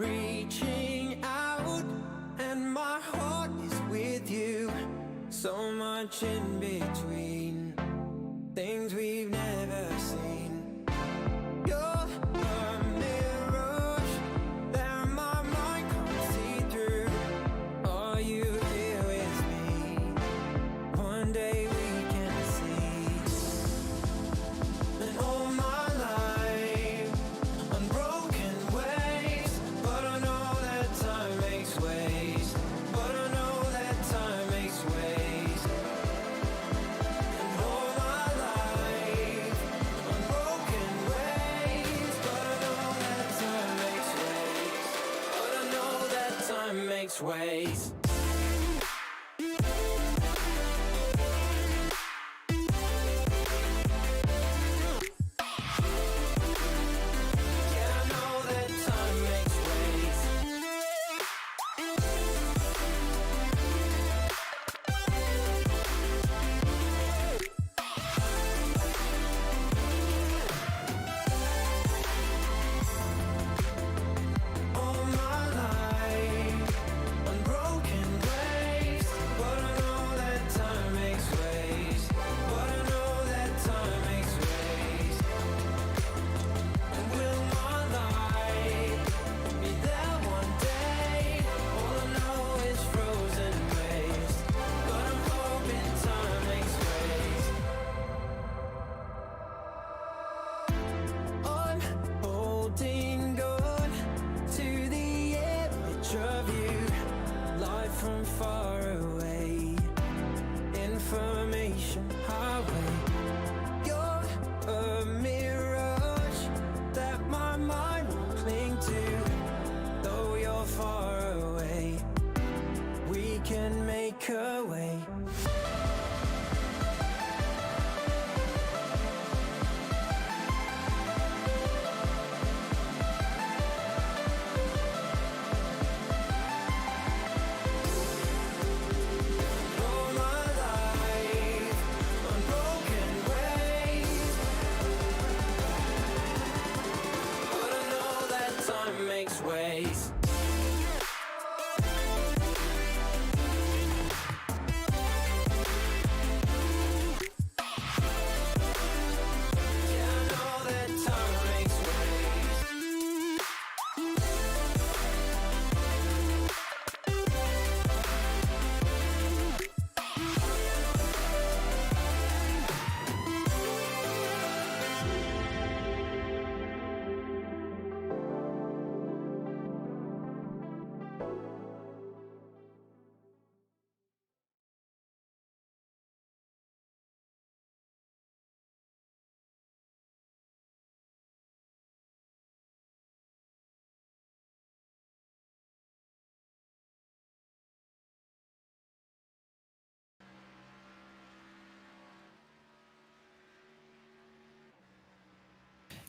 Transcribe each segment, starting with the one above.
reaching out, and my heart is with you. So much in between, things we've never seen. You're a mirage that my mind can't see through. Are you here with me? One day we can see. And all my life, unbroken waves, but I know that time makes ways. But I know that time makes ways. And all my life, unbroken waves, but I know that time makes ways. But I know that time makes ways. Yeah, I know that time makes ways. All my life, unbroken waves, but I know that time makes ways. But I know that time makes ways. And will my light be there one day? All I know is frozen waves, but I'm hoping time makes ways. I'm holding on to the image of you, live from far away, information highway. You're a mirage that my mind will cling to. Though you're far away, we can make a way. All my life, unbroken ways, but I know that time makes ways. Yeah, I know that time makes ways.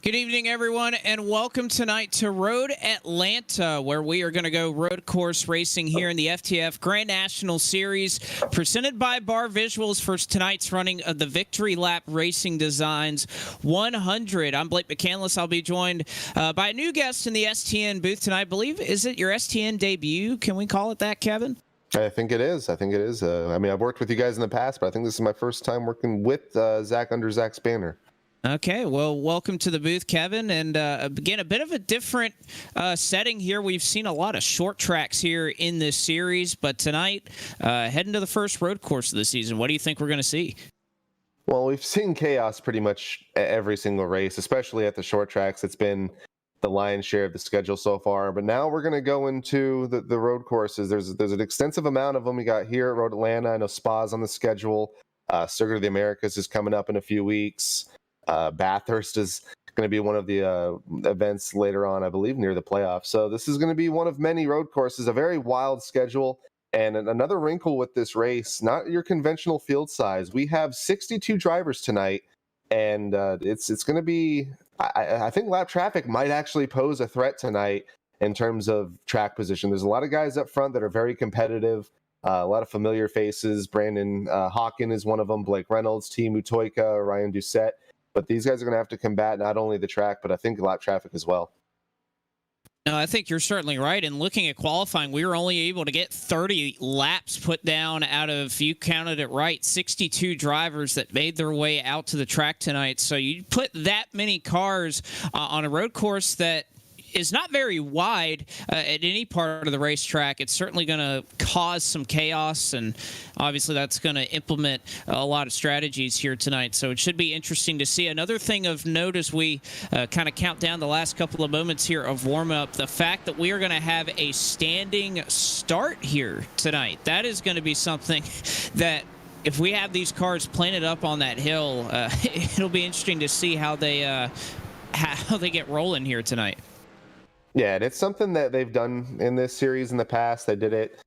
Good evening, everyone, and welcome tonight to Road Atlanta, where we are going to go road course racing here in the FTF Grand National Series, presented by Bar Visuals for tonight's running of the Victory Lap Racing Designs 100. I'm Blake McCandless. I'll be joined by a new guest in the STN booth tonight. I believe, is it your STN debut? Can we call it that, Kevin? I think it is. I mean, I've worked with you guys in the past, but I think this is my first time working with Zach under Zach's banner. Okay, well, welcome to the booth, Kevin. And again, a bit of a different setting here. We've seen a lot of short tracks here in this series, but tonight, heading to the first road course of the season, what do you think we're going to see? Well, we've seen chaos pretty much every single race, especially at the short tracks. It's been the lion's share of the schedule so far. But now we're going to go into the road courses. There's an extensive amount of them we got here at Road Atlanta. I know Spa's on the schedule. Circuit of the Americas is coming up in a few weeks. Bathurst is going to be one of the events later on, I believe, near the playoffs. So this is going to be one of many road courses, a very wild schedule. And another wrinkle with this race, not your conventional field size. We have 62 drivers tonight, and it's going to be, I think lap traffic might actually pose a threat tonight in terms of track position. There's a lot of guys up front that are very competitive, a lot of familiar faces. Brandon Hawken is one of them, Blake Reynolds, Teemu Toika, Ryan Doucette. But these guys are going to have to combat not only the track, but I think lap traffic as well. No, I think you're certainly right. And looking at qualifying, we were only able to get 30 laps put down out of, you counted it right, 62 drivers that made their way out to the track tonight. So you put that many cars on a road course that is not very wide at any part of the racetrack. It's certainly going to cause some chaos, and obviously that's going to implement a lot of strategies here tonight. So it should be interesting to see. Another thing of note as we kind of count down the last couple of moments here of warm-up, the fact that we are going to have a standing start here tonight. That is going to be something that, if we have these cars planted up on that hill, it'll be interesting to see how they get rolling here tonight. Yeah, and it's something that they've done in this series in the past. They did it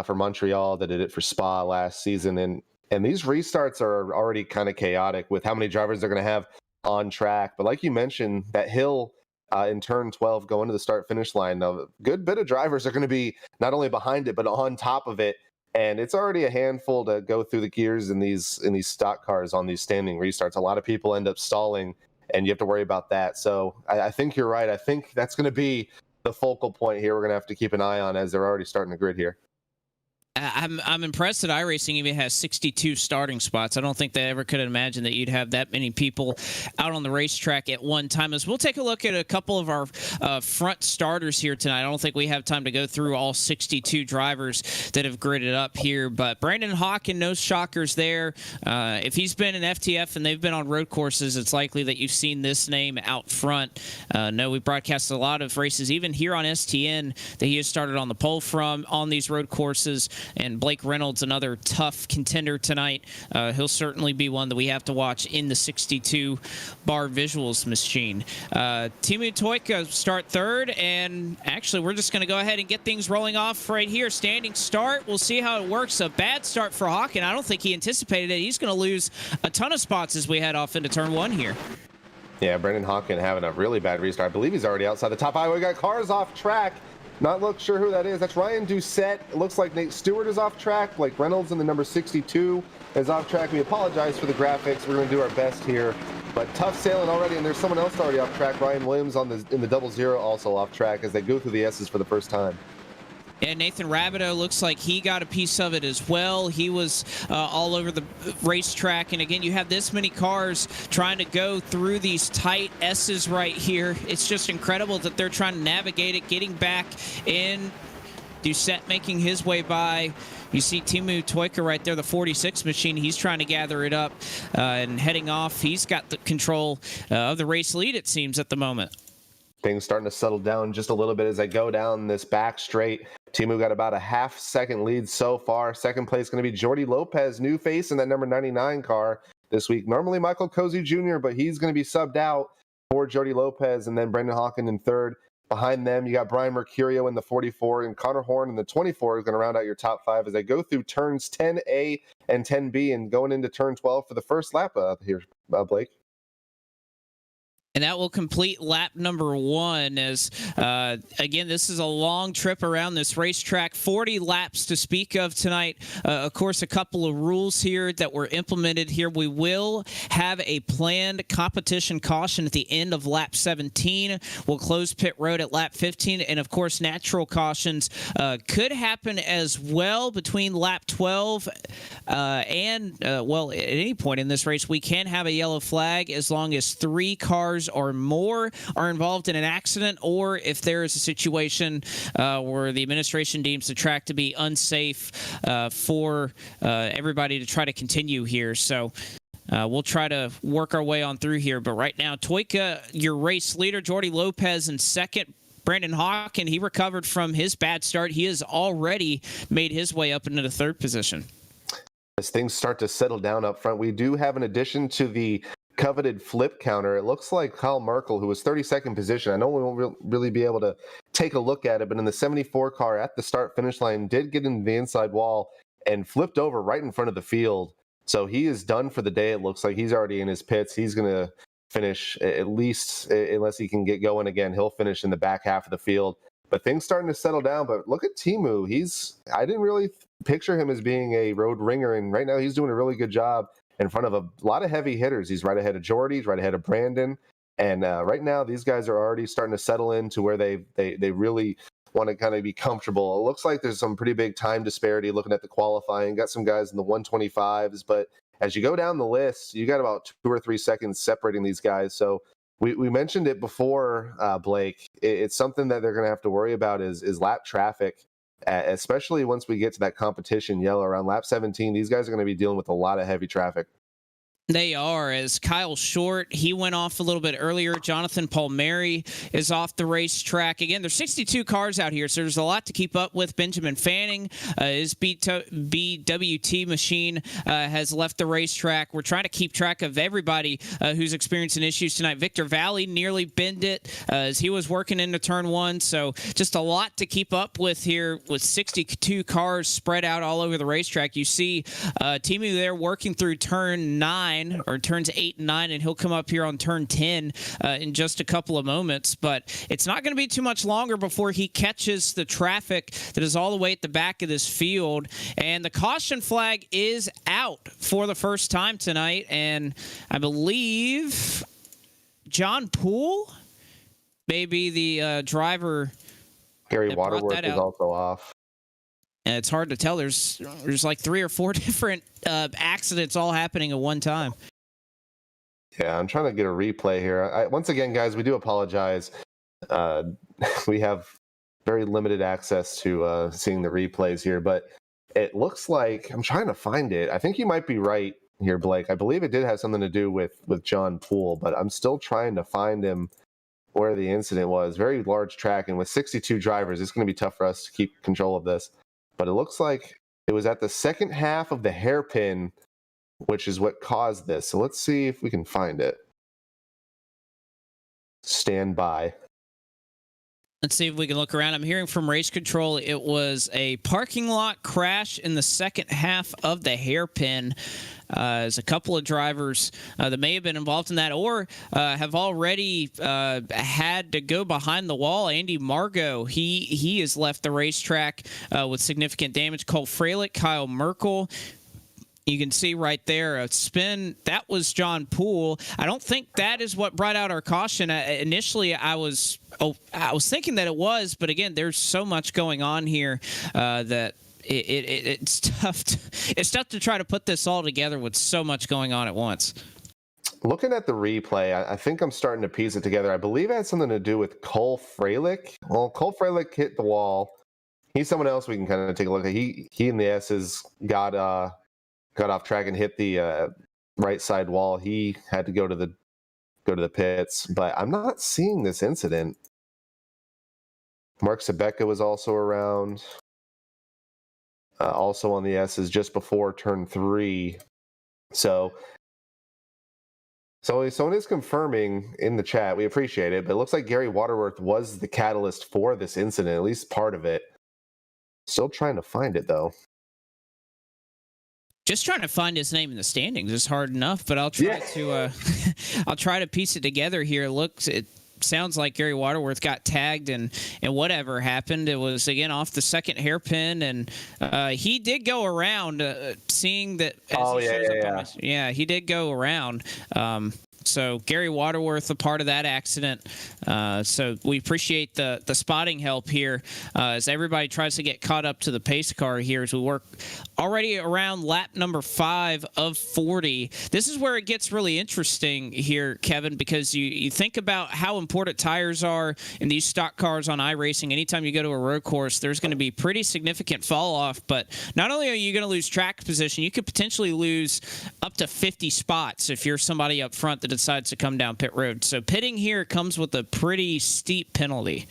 for Montreal. They did it for Spa last season. And these restarts are already kind of chaotic with how many drivers they're going to have on track. But like you mentioned, that hill in turn 12 going to the start-finish line, a good bit of drivers are going to be not only behind it, but on top of it. And it's already a handful to go through the gears in these stock cars on these standing restarts. A lot of people end up stalling, and you have to worry about that. So I think you're right. I think that's going to be the focal point here. We're going to have to keep an eye on as they're already starting to grid here. I'm impressed that iRacing even has 62 starting spots. I don't think they ever could have imagined that you'd have that many people out on the racetrack at one time. As we'll take a look at a couple of our front starters here tonight. I don't think we have time to go through all 62 drivers that have gridded up here, but Brandon Hawken, no shockers there. If he's been in FTF and they've been on road courses, it's likely that you've seen this name out front. No, we broadcast a lot of races, even here on STN, that he has started on the pole from on these road courses. And Blake Reynolds, another tough contender tonight. He'll certainly be one that we have to watch in the 62 bar visuals machine. Timu Toika start third, and actually we're just going to go ahead and get things rolling off right here. Standing start. We'll see how it works. A bad start for Hawken. I don't think he anticipated it. He's going to lose a ton of spots as we head off into turn one here. Yeah, Brendan Hawken having a really bad restart. I believe he's already outside the top five. We got cars off track. Not sure who that is. That's Ryan Doucette. It looks like Nate Stewart is off track. Blake Reynolds in the number 62 is off track. We apologize for the graphics. We're going to do our best here. But tough sailing already, and there's someone else already off track. Ryan Williams in the 00 also off track as they go through the S's for the first time. And Nathan Rabideau looks like he got a piece of it as well. He was all over the racetrack. And again, you have this many cars trying to go through these tight S's right here. It's just incredible that they're trying to navigate it, getting back in. Doucette making his way by. You see Timu Toika right there, the 46 machine. He's trying to gather it up and heading off. He's got the control of the race lead, it seems, at the moment. Things starting to settle down just a little bit as I go down this back straight. Timu got about a half-second lead so far. Second place going to be Jordy Lopez, new face in that number 99 car this week. Normally Michael Cozy Jr., but he's going to be subbed out for Jordy Lopez, and then Brendan Hawken in third. Behind them, you got Brian Mercurio in the 44, and Connor Horn in the 24 is going to round out your top five as they go through turns 10A and 10B and going into turn 12 for the first lap here, Blake. And that will complete lap number one as, again, this is a long trip around this racetrack. 40 laps to speak of tonight. Of course, a couple of rules here that were implemented here. We will have a planned competition caution at the end of lap 17. We'll close pit road at lap 15. And, of course, natural cautions could happen as well between lap 12 and, well, at any point in this race, we can have a yellow flag as long as 3 cars or more are involved in an accident, or if there is a situation where the administration deems the track to be unsafe for everybody to try to continue here. So we'll try to work our way on through here. But right now, Toika, your race leader, Jordy Lopez in second. Brandon Hawken, he recovered from his bad start. He has already made his way up into the third position. As things start to settle down up front, we do have an addition to the coveted flip counter. It looks like Kyle Merkel, who was 32nd position. I know we won't really be able to take a look at it, but in the 74 car at the start finish line did get into the inside wall and flipped over right in front of the field. So he is done for the day. It looks like he's already in his pits. He's going to finish, at least unless he can get going again, he'll finish in the back half of the field. But things starting to settle down. But look at Timu. I didn't really picture him as being a road ringer, and right now he's doing a really good job in front of a lot of heavy hitters. He's right ahead of Jordy. He's right ahead of Brandon. And right now, these guys are already starting to settle into where they really want to kind of be comfortable. It looks like there's some pretty big time disparity looking at the qualifying. Got some guys in the 125s, but as you go down the list, you got about 2 or 3 seconds separating these guys. So we mentioned it before, Blake. It's something that they're going to have to worry about is lap traffic, especially once we get to that competition yellow around lap 17. These guys are going to be dealing with a lot of heavy traffic. They are, as Kyle Short, he went off a little bit earlier. Jonathan Palmieri is off the racetrack. Again, there's 62 cars out here, so there's a lot to keep up with. Benjamin Fanning, his BWT machine has left the racetrack. We're trying to keep track of everybody who's experiencing issues tonight. Victor Valley nearly bent it as he was working into turn one, so just a lot to keep up with here with 62 cars spread out all over the racetrack. You see Timu there working through turn 9. Or turns 8 and 9, and he'll come up here on turn 10 in just a couple of moments. But it's not going to be too much longer before he catches the traffic that is all the way at the back of this field. And the caution flag is out for the first time tonight. And I believe John Poole may be the driver. Gary Waterworth is also off. And it's hard to tell. There's like 3 or 4 different accidents all happening at one time. Yeah, I'm trying to get a replay here. Once again, guys, we do apologize. We have very limited access to seeing the replays here, but it looks like I'm trying to find it. I think you might be right here, Blake. I believe it did have something to do with John Poole, but I'm still trying to find him where the incident was. Very large track, and with 62 drivers, it's going to be tough for us to keep control of this. But it looks like it was at the second half of the hairpin, which is what caused this. So let's see if we can find it. Stand by. Let's see if we can look around. I'm hearing from race control it was a parking lot crash in the second half of the hairpin. There's a couple of drivers that may have been involved in that or have already had to go behind the wall. Andy Margot, he has left the racetrack with significant damage. Cole Freilich, Kyle Merkel. You can see right there a spin. That was John Poole. I don't think that is what brought out our caution. Initially, I was thinking that it was, but again, there's so much going on here that it's tough. It's tough to try to put this all together with so much going on at once. Looking at the replay, I think I'm starting to piece it together. I believe it had something to do with Cole Freilich. Well, Cole Freilich hit the wall. He's someone else we can kind of take a look at. He in the S's got off track and hit the right side wall. He had to go to the pits, but I'm not seeing this incident. Mark Sabeka was also around, also on the S's just before turn 3. So someone is confirming in the chat. We appreciate it, but it looks like Gary Waterworth was the catalyst for this incident, at least part of it. Still trying to find it though. Just trying to find his name in the standings is hard enough, but I'll try to I'll try to piece it together here. It sounds like Gary Waterworth got tagged and whatever happened. It was again off the second hairpin, and he did go around. Seeing that, he did go around. So Gary Waterworth, a part of that accident. So we appreciate the spotting help here as everybody tries to get caught up to the pace car here as we work already around lap number 5 of 40. This is where it gets really interesting here, Kevin, because you think about how important tires are in these stock cars on iRacing. Anytime you go to a road course, there's going to be pretty significant fall off. But not only are you going to lose track position, you could potentially lose up to 50 spots if you're somebody up front that decides to come down pit road. So pitting here comes with a pretty steep penalty.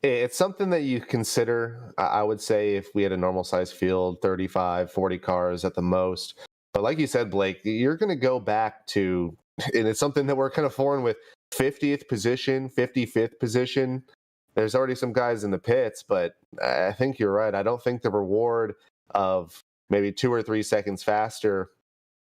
It's something that you consider. I would say if we had a normal size field, 35, 40 cars at the most. But like you said, Blake, you're going to go back to, and it's something that we're kind of foreign with, 50th position, 55th position. There's already some guys in the pits, but I think you're right. I don't think the reward of maybe 2 or 3 seconds faster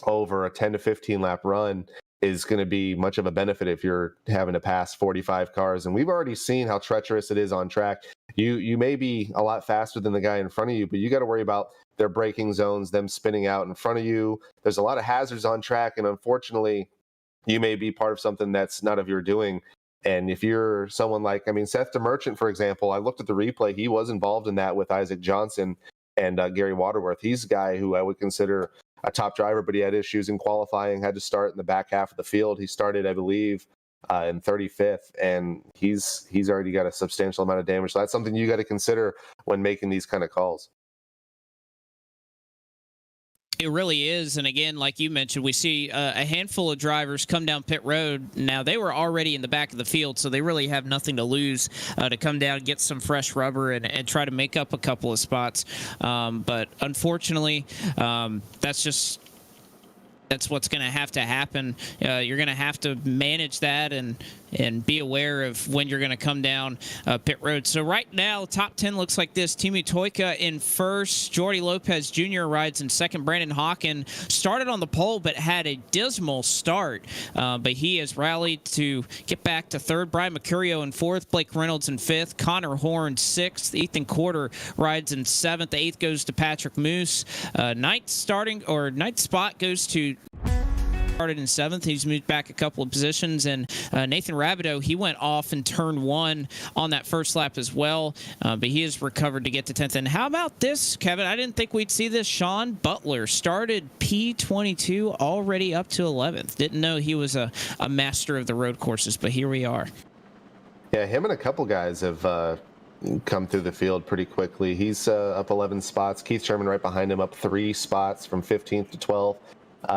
over a 10 to 15 lap run is going to be much of a benefit if you're having to pass 45 cars. And we've already seen how treacherous it is on track. You may be a lot faster than the guy in front of you, but you got to worry about their braking zones, them spinning out in front of you. There's a lot of hazards on track, and unfortunately, you may be part of something that's not of your doing. And if you're someone like, I mean, Seth DeMerchant, for example, I looked at the replay. He was involved in that with Isaac Johnson and Gary Waterworth. He's a guy who I would consider a top driver, but he had issues in qualifying, had to start in the back half of the field. He started, I believe, in 35th, and he's already got a substantial amount of damage. So that's something you got to consider when making these kind of calls. It really is. And again, like you mentioned, we see a handful of drivers come down pit road. Now, they were already in the back of the field, so they really have nothing to lose to come down, get some fresh rubber, and try to make up a couple of spots. But unfortunately, that's what's going to happen. You're going to have to manage that and be aware of when you're going to come down pit road. So right now, top 10 looks like this. Timu Toika in first. Jordy Lopez Jr. rides in second. Brandon Hawken started on the pole but had a dismal start. But he has rallied to get back to third. Brian Mercurio in fourth. Blake Reynolds in fifth. Connor Horn sixth. Ethan Quarter rides in seventh. The eighth goes to Patrick Moose. Ninth spot goes to started in seventh. He's moved back a couple of positions. And Nathan Rabideau, he went off in turn one on that first lap as well. But he has recovered to get to 10th. And how about this, Kevin? I didn't think we'd see this. Sean Butler started P22 already up to 11th. Didn't know he was a master of the road courses, but here we are. Yeah, him and a couple guys have come through the field pretty quickly. He's up 11 spots. Keith Sherman right behind him, up 3 spots from 15th to 12th.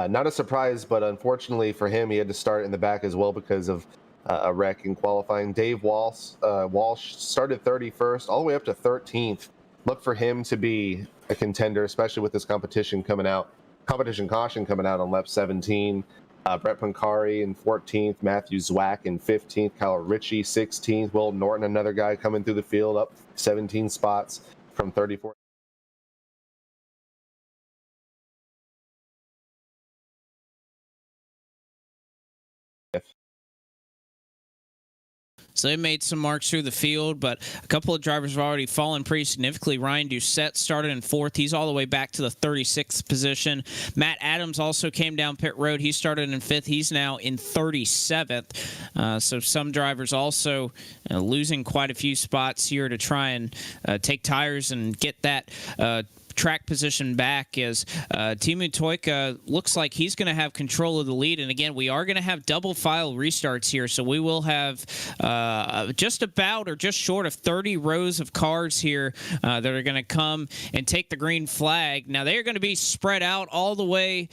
Not a surprise, but unfortunately for him, he had to start in the back as well because of a wreck in qualifying. Dave Walsh started 31st all the way up to 13th. Look for him to be a contender, especially with this competition caution coming out on lap 17. Brett Pancari in 14th, Matthew Zwack in 15th, Kyle Ritchie 16th, Will Norton, another guy coming through the field, up 17 spots from 34th. So they made some marks through the field, but a couple of drivers have already fallen pretty significantly. Ryan Doucette started in fourth. He's all the way back to the 36th position. Matt Adams also came down pit road. He started in fifth. He's now in 37th. So some drivers also losing quite a few spots here to try and take tires and get that track position back, as Timu Toika looks like he's going to have control of the lead. And again, we are going to have double file restarts here, so we will have just about or just short of 30 rows of cars here that are going to come and take the green flag. Now, they are going to be spread out all the way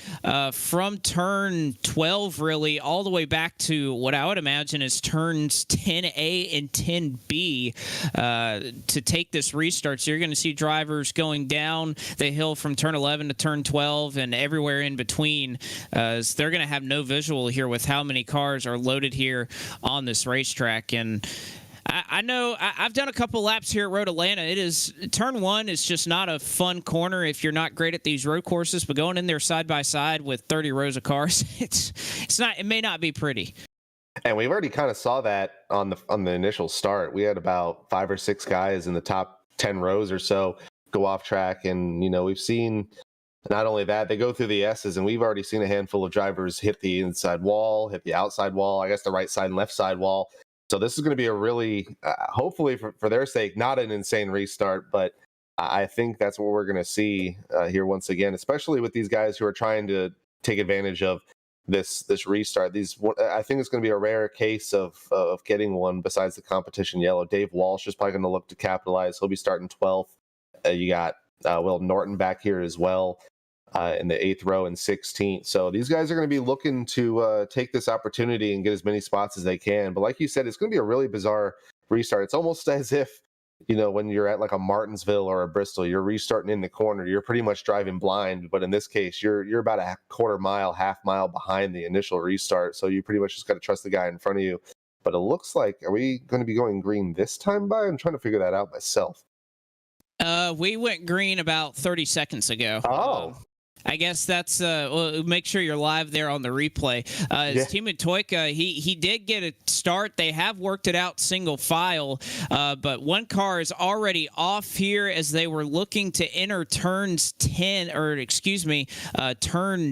from turn 12, really, all the way back to what I would imagine is turns 10A and 10B to take this restart. So you're going to see drivers going down the hill from turn 11 to turn 12 and everywhere in between. So they're going to have no visual here with how many cars are loaded here on this racetrack. And I know I've done a couple laps here at Road Atlanta. Turn one is just not a fun corner if you're not great at these road courses, but going in there side by side with 30 rows of cars, it may not be pretty. And we've already kind of saw that on the initial start. We had about 5 or 6 guys in the top 10 rows or so go off track, and we've seen not only that, they go through the S's, and we've already seen a handful of drivers hit the inside wall, hit the outside wall, I guess the right side and left side wall. So this is going to be a really, hopefully for their sake, not an insane restart, but I think that's what we're going to see here once again, especially with these guys who are trying to take advantage of this restart. I think it's going to be a rare case of getting one besides the competition yellow. Dave Walsh is probably going to look to capitalize. He'll be starting 12th. You got Will Norton back here as well in the 8th row and 16th. So these guys are going to be looking to take this opportunity and get as many spots as they can. But like you said, it's going to be a really bizarre restart. It's almost as if, when you're at like a Martinsville or a Bristol, you're restarting in the corner. You're pretty much driving blind. But in this case, you're about a quarter mile, half mile behind the initial restart. So you pretty much just got to trust the guy in front of you. But it looks like, are we going to be going green this time by? I'm trying to figure that out myself. We went green about 30 seconds ago. Oh. I guess that's well, make sure you're live there on the replay. Yeah. Timu Toika, he did get a start. They have worked it out single file, but one car is already off here as they were looking to enter turn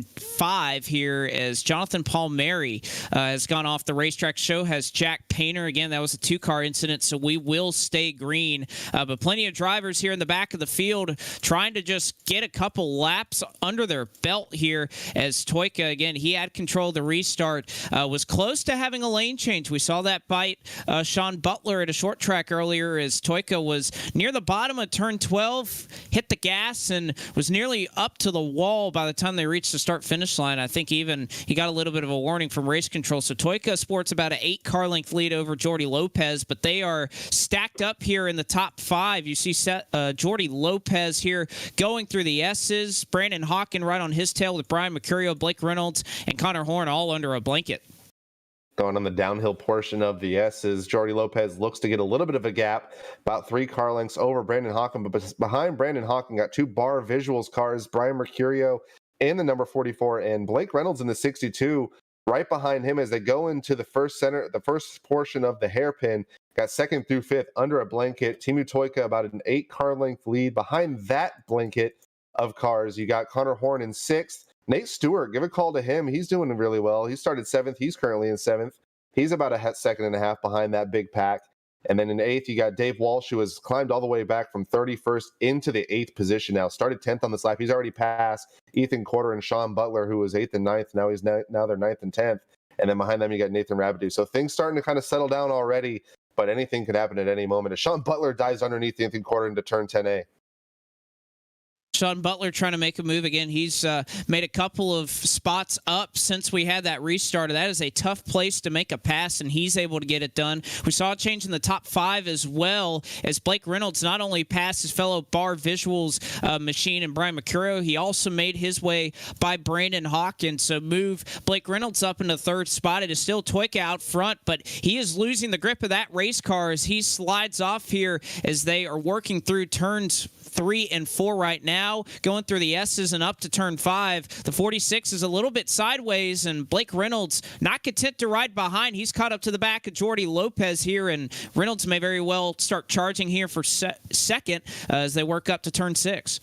5 here as Jonathan Palmieri has gone off the racetrack. Show has Jack Painter. Again, that was a 2-car incident, so we will stay green. But plenty of drivers here in the back of the field trying to just get a couple laps under their belt here as Toika, again, he had control of the restart, was close to having a lane change. We saw that bite Sean Butler at a short track earlier as Toika was near the bottom of turn 12, hit the gas, and was nearly up to the wall by the time they reached the start-finish line. I think even he got a little bit of a warning from race control. So Toika sports about an 8-car length lead over Jordy Lopez, but they are stacked up here in the top 5. You see Jordy Lopez here going through the S's, Brandon Hawken right on his tail with Brian Mercurio, Blake Reynolds, and Connor Horn all under a blanket. Going on the downhill portion of the S's, Jordy Lopez looks to get a little bit of a gap, about 3 car lengths over Brandon Hawken, but behind Brandon Hawken got 2 Bar Visuals cars, Brian Mercurio in the number 44 and Blake Reynolds in the 62 right behind him as they go into the first portion of the hairpin. Got 2nd through 5th under a blanket. Timu Toika about an 8-car length lead. Behind that blanket of cars, you got Connor Horn in 6th. Nate Stewart, give a call to him. He's doing really well. He started 7th. He's currently in 7th. He's about a second and a half behind that big pack. And then in 8th, you got Dave Walsh, who has climbed all the way back from 31st into the 8th position now. Started 10th on this lap. He's already passed Ethan Corder and Sean Butler, who was 8th and 9th. Now they're 9th and 10th. And then behind them, you got Nathan Rabideau. So things starting to kind of settle down already, but anything could happen at any moment. As Sean Butler dives underneath Ethan Corder into turn 10A. Sean Butler trying to make a move again. He's made a couple of spots up since we had that restart. That is a tough place to make a pass, and he's able to get it done. We saw a change in the top 5 as well as Blake Reynolds not only passed his fellow Bar Visuals machine and Brian Mercurio, he also made his way by Brandon Hawkins. So move Blake Reynolds up into 3rd spot. It is still Toika out front, but he is losing the grip of that race car as he slides off here as they are working through turns 3 and 4 right now, going through the S's and up to turn 5. The 46 is a little bit sideways, and Blake Reynolds not content to ride behind. He's caught up to the back of Jordy Lopez here, and Reynolds may very well start charging here for second as they work up to turn 6.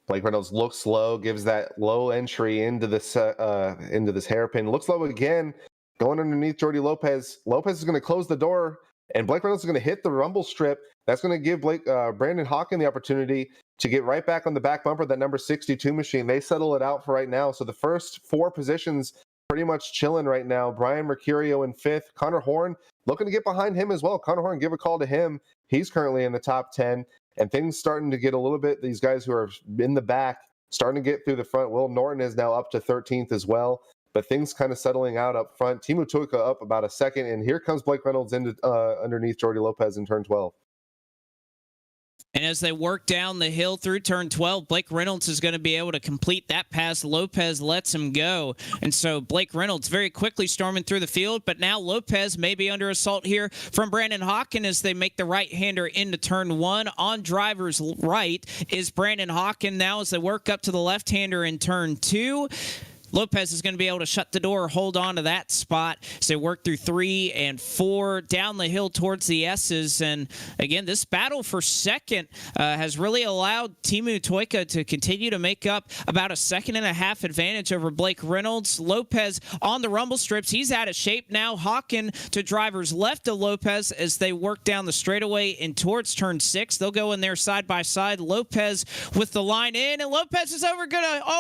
Blake Reynolds looks low, gives that low entry into this hairpin. Looks low again, going underneath Jordy Lopez. Lopez is going to close the door, and Blake Reynolds is going to hit the rumble strip. That's going to give Brandon Hawken the opportunity to get right back on the back bumper of that number 62 machine. They settle it out for right now. So the first 4 positions pretty much chilling right now. Brian Mercurio in 5th. Connor Horn looking to get behind him as well. Connor Horn, give a call to him. He's currently in the top 10. And things starting to get a little bit, these guys who are in the back starting to get through the front. Will Norton is now up to 13th as well. But things kind of settling out up front. Timu Toika up about a second. And here comes Blake Reynolds into underneath Jordy Lopez in turn 12. And as they work down the hill through turn 12, Blake Reynolds is going to be able to complete that pass. Lopez lets him go. And so Blake Reynolds very quickly storming through the field, but now Lopez may be under assault here from Brandon Hawken as they make the right-hander into turn 1. On driver's right is Brandon Hawken now as they work up to the left-hander in turn 2. Lopez is going to be able to shut the door, hold on to that spot as they work through 3 and 4 down the hill towards the S's. And again, this battle for second has really allowed Timu Toika to continue to make up about a 1.5 seconds advantage over Blake Reynolds. Lopez on the rumble strips. He's out of shape now. Hawken to drivers left of Lopez as they work down the straightaway and towards turn 6. They'll go in there side by side. Lopez with the line in, and Lopez is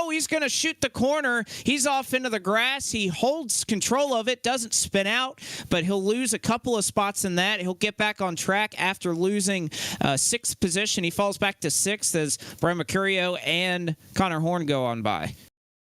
he's going to shoot the corner. He's off into the grass. He holds control of it, doesn't spin out, but he'll lose a couple of spots in that. He'll get back on track after losing 6th position. He falls back to 6th as Brian Mercurio and Connor Horn go on by.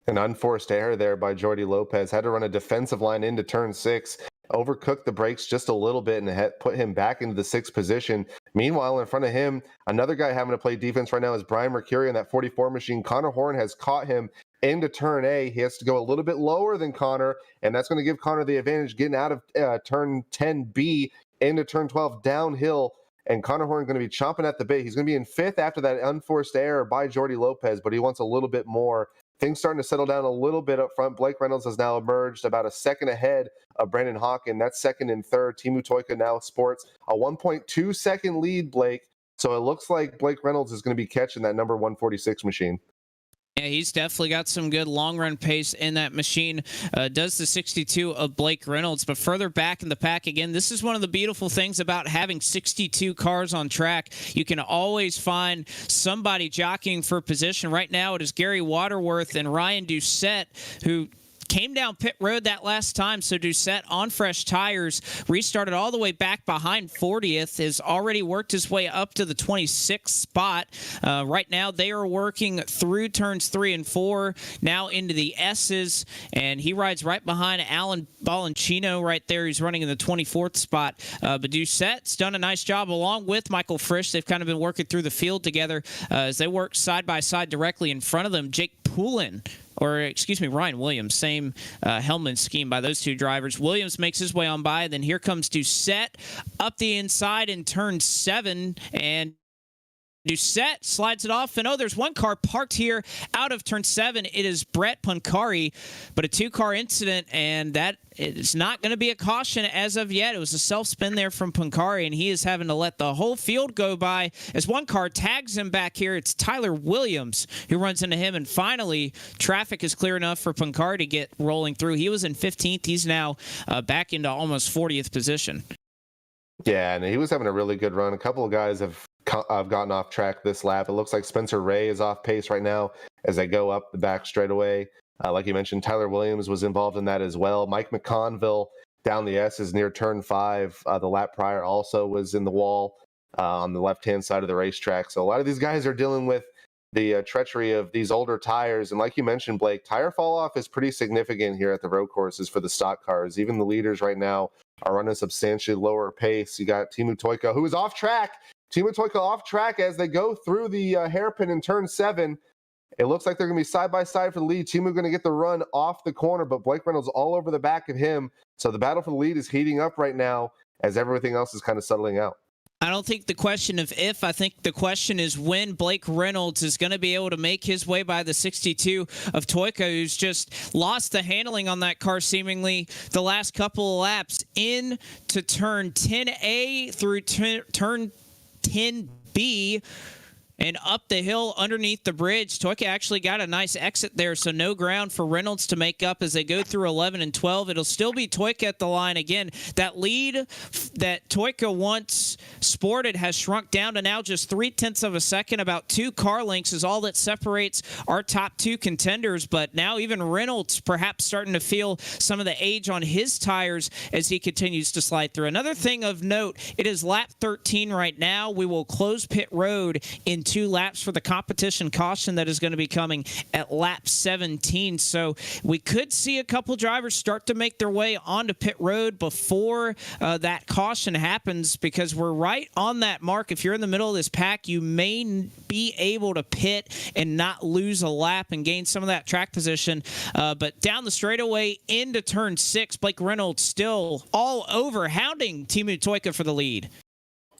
An unforced error there by Jordy Lopez. Had to run a defensive line into turn 6. Overcooked the brakes just a little bit and put him back into the 6th position. Meanwhile, in front of him, another guy having to play defense right now is Brian Mercurio in that 44 machine. Connor Horn has caught him into turn A. He has to go a little bit lower than Connor, and that's going to give Connor the advantage getting out of turn 10B into turn 12 downhill. and Connor Horn going to be chomping at the bit. He's going to be in fifth after that unforced error by Jordy Lopez, but he wants a little bit more. Things starting to settle down a little bit up front. Blake Reynolds has now emerged about a second ahead of Brandon Hawken. That's second and third. Timu Toika now sports a 1.2 second lead, Blake. So it looks like Blake Reynolds is going to be catching that number 146 machine. Yeah, he's definitely got some good long-run pace in that machine. Does the 62 of Blake Reynolds. But further back in the pack, again, this is one of the beautiful things about having 62 cars on track. You can always find somebody jockeying for position. Right now, it is Gary Waterworth and Ryan Doucette, who came down pit road that last time, so Doucette on fresh tires, restarted all the way back behind 40th, has already worked his way up to the 26th spot. Right now, they are working through turns 3 and 4, now into the S's, and he rides right behind Alan Balancino right there. He's running in the 24th spot. But Doucette's done a nice job along with Michael Frisch. They've kind of been working through the field together as they work side by side directly in front of them. Jake Poulin, Ryan Williams, same Hellman scheme by those two drivers. Williams makes his way on by, then here comes Doucette up the inside in turn 7, and Doucette slides it off, and there's one car parked here out of turn 7. It is Brett Pancari, but a two-car incident, and that is not going to be a caution as of yet. It was a self-spin there from Pancari, and he is having to let the whole field go by as one car tags him back here. It's Tyler Williams who runs into him, and finally traffic is clear enough for Pancari to get rolling through. He was in 15th. He's now back into almost 40th position. Yeah, and he was having a really good run. A couple of guys have gotten off track this lap. It looks like Spencer Ray is off pace right now as they go up the back straightaway. Like you mentioned, Tyler Williams was involved in that as well. Mike McConville down the S's near turn 5. The lap prior also was in the wall on the left-hand side of the racetrack. So a lot of these guys are dealing with the treachery of these older tires. And like you mentioned, Blake, tire fall off is pretty significant here at the road courses for the stock cars. Even the leaders right now are running a substantially lower pace. You got Timu Toika, who is off track. Timu Toika off track as they go through the hairpin in turn 7. It looks like they're going to be side by side for the lead. Timu going to get the run off the corner, but Blake Reynolds all over the back of him. So the battle for the lead is heating up right now as everything else is kind of settling out. I don't think the question of if. I think the question is when Blake Reynolds is going to be able to make his way by the 62 of Toika, who's just lost the handling on that car seemingly the last couple of laps into turn 10A through turn 10B. And up the hill underneath the bridge, Toika actually got a nice exit there, so no ground for Reynolds to make up as they go through 11 and 12. It'll still be Toika at the line. Again, that lead that Toika once sported has shrunk down to now just 0.3 of a second. About 2 car lengths is all that separates our top 2 contenders. But now even Reynolds perhaps starting to feel some of the age on his tires as he continues to slide through. Another thing of note, it is lap 13 right now. We will close pit road in 2 laps for the competition caution that is going to be coming at lap 17. So we could see a couple drivers start to make their way onto pit road before that caution happens, because we're right on that mark. If you're in the middle of this pack, you may be able to pit and not lose a lap and gain some of that track position. But down the straightaway into turn 6, Blake Reynolds still all over, hounding Timu Toika for the lead.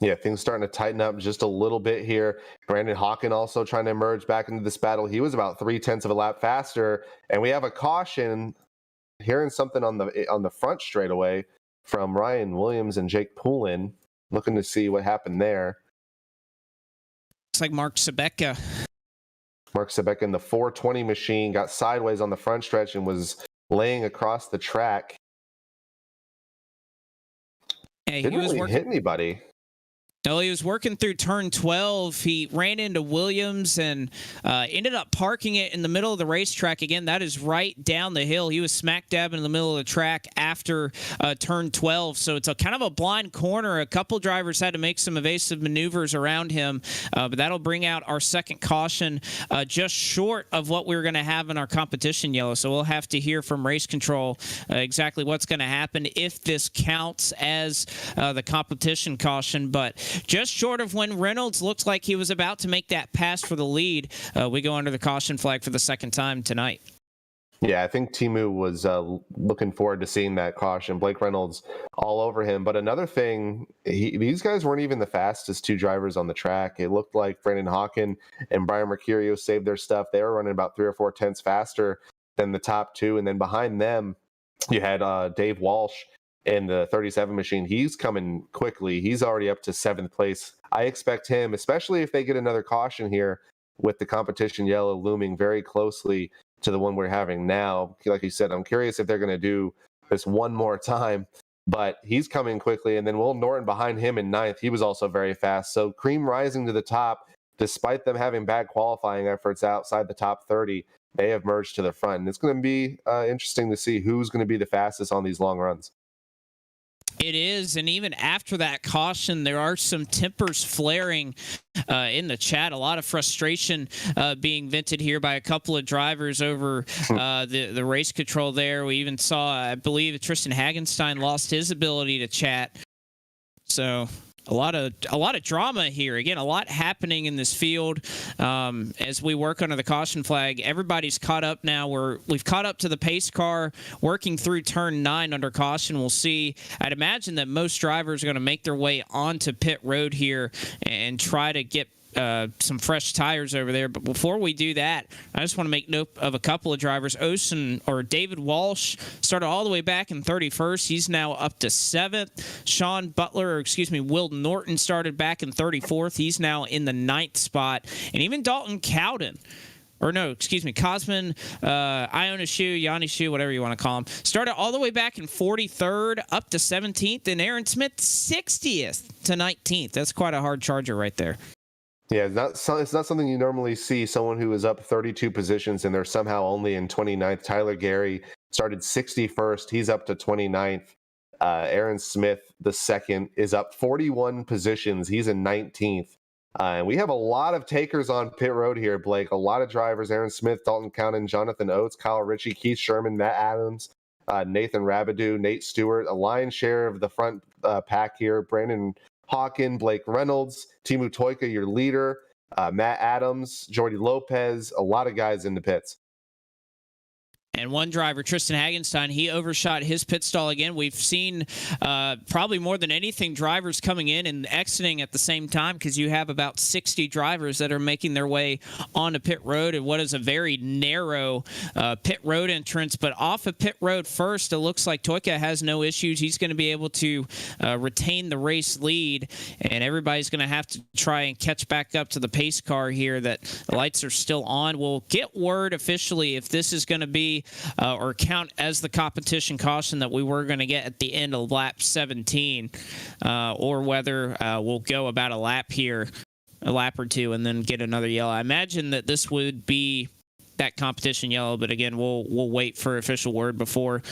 Yeah, things starting to tighten up just a little bit here. Brandon Hawken also trying to emerge back into this battle. He was about 0.3 of a lap faster, and we have a caution. Hearing something on the front straightaway from Ryan Williams and Jake Poulin. Looking to see what happened there. It's like Mark Sebeka. Mark Sebeka in the 420 machine got sideways on the front stretch and was laying across the track. Hey, Didn't really hit anybody. No, he was working through turn 12. He ran into Williams and ended up parking it in the middle of the racetrack. Again, that is right down the hill. He was smack dab in the middle of the track after turn 12. So it's a kind of a blind corner. A couple drivers had to make some evasive maneuvers around him, but that'll bring out our second caution just short of what we were going to have in our competition yellow. So we'll have to hear from race control exactly what's going to happen if this counts as the competition caution. But just short of when Reynolds looked like he was about to make that pass for the lead, we go under the caution flag for the second time tonight. Yeah, I think Timu was looking forward to seeing that caution. Blake Reynolds all over him. But another thing, these guys weren't even the fastest two drivers on the track. It looked like Brandon Hawken and Brian Mercurio saved their stuff. They were running about 3 or 4 tenths faster than the top two. And then behind them, you had Dave Walsh in the 37 machine. He's coming quickly. He's already up to 7th place. I expect him, especially if they get another caution here with the competition yellow looming very closely to the one we're having now. Like you said, I'm curious if they're going to do this one more time, but he's coming quickly. And then Will Norton behind him in 9th. He was also very fast. So Cream rising to the top, despite them having bad qualifying efforts outside the top 30, they have merged to the front. And it's going to be interesting to see who's going to be the fastest on these long runs. It is, and even after that caution, there are some tempers flaring in the chat. A lot of frustration being vented here by a couple of drivers over the race control there. We even saw, I believe, Tristan Hagenstein lost his ability to chat. So a lot of drama here. Again, a lot happening in this field as we work under the caution flag. Everybody's caught up now. We've caught up to the pace car, working through turn 9 under caution. We'll see. I'd imagine that most drivers are going to make their way onto pit road here and try to get some fresh tires over there. But before we do that, I just want to make note of a couple of drivers. David Walsh started all the way back in 31st. He's now up to 7th. Will Norton started back in 34th. He's now in the 9th spot. And even Dalton Cosman, Iona Shu, Yanni Shu, whatever you want to call him, started all the way back in 43rd, up to 17th, and Aaron Smith 60th to 19th. That's quite a hard charger right there. Yeah, it's not something you normally see, someone who is up 32 positions and they're somehow only in 29th. Tyler Gary started 61st. He's up to 29th. Aaron Smith, the second, is up 41 positions. He's in 19th. And we have a lot of takers on pit road here, Blake. A lot of drivers: Aaron Smith, Dalton Cowden, Jonathan Oates, Kyle Ritchie, Keith Sherman, Matt Adams, Nathan Rabideau, Nate Stewart. A lion's share of the front pack here: Brandon Hawken, Blake Reynolds, Timu Toika, your leader, Matt Adams, Jordy Lopez, a lot of guys in the pits. And one driver, Tristan Hagenstein, he overshot his pit stall again. We've seen probably more than anything drivers coming in and exiting at the same time, because you have about 60 drivers that are making their way onto pit road in what is a very narrow pit road entrance. But off of pit road first, it looks like Toika has no issues. He's going to be able to retain the race lead, and everybody's going to have to try and catch back up to the pace car here. That the lights are still on. We'll get word officially if this is going to be or count as the competition caution that we were going to get at the end of lap 17, or whether we'll go about a lap or two, and then get another yellow. I imagine that this would be that competition yellow, but again, we'll wait for official word before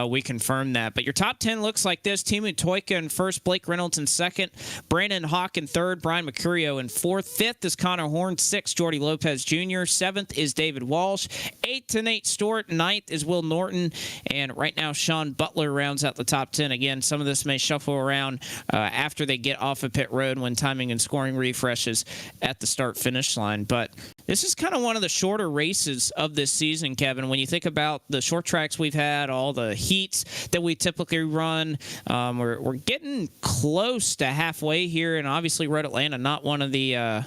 we confirm that. But your top 10 looks like this: Timu Toika in first, Blake Reynolds in second, Brandon Hawk in third, Brian Mercurio in fourth, fifth is Connor Horn, sixth Jordy Lopez Jr., seventh is David Walsh, eighth to Nate Stewart, ninth is Will Norton, and right now Sean Butler rounds out the top 10. Again, some of this may shuffle around after they get off of pit road when timing and scoring refreshes at the start-finish line. But this is kind of one of the shorter races of this season, Kevin. When you think about the short tracks we've had, all the heats that we typically run, we're getting close to halfway here. And obviously, Road Atlanta, not one of the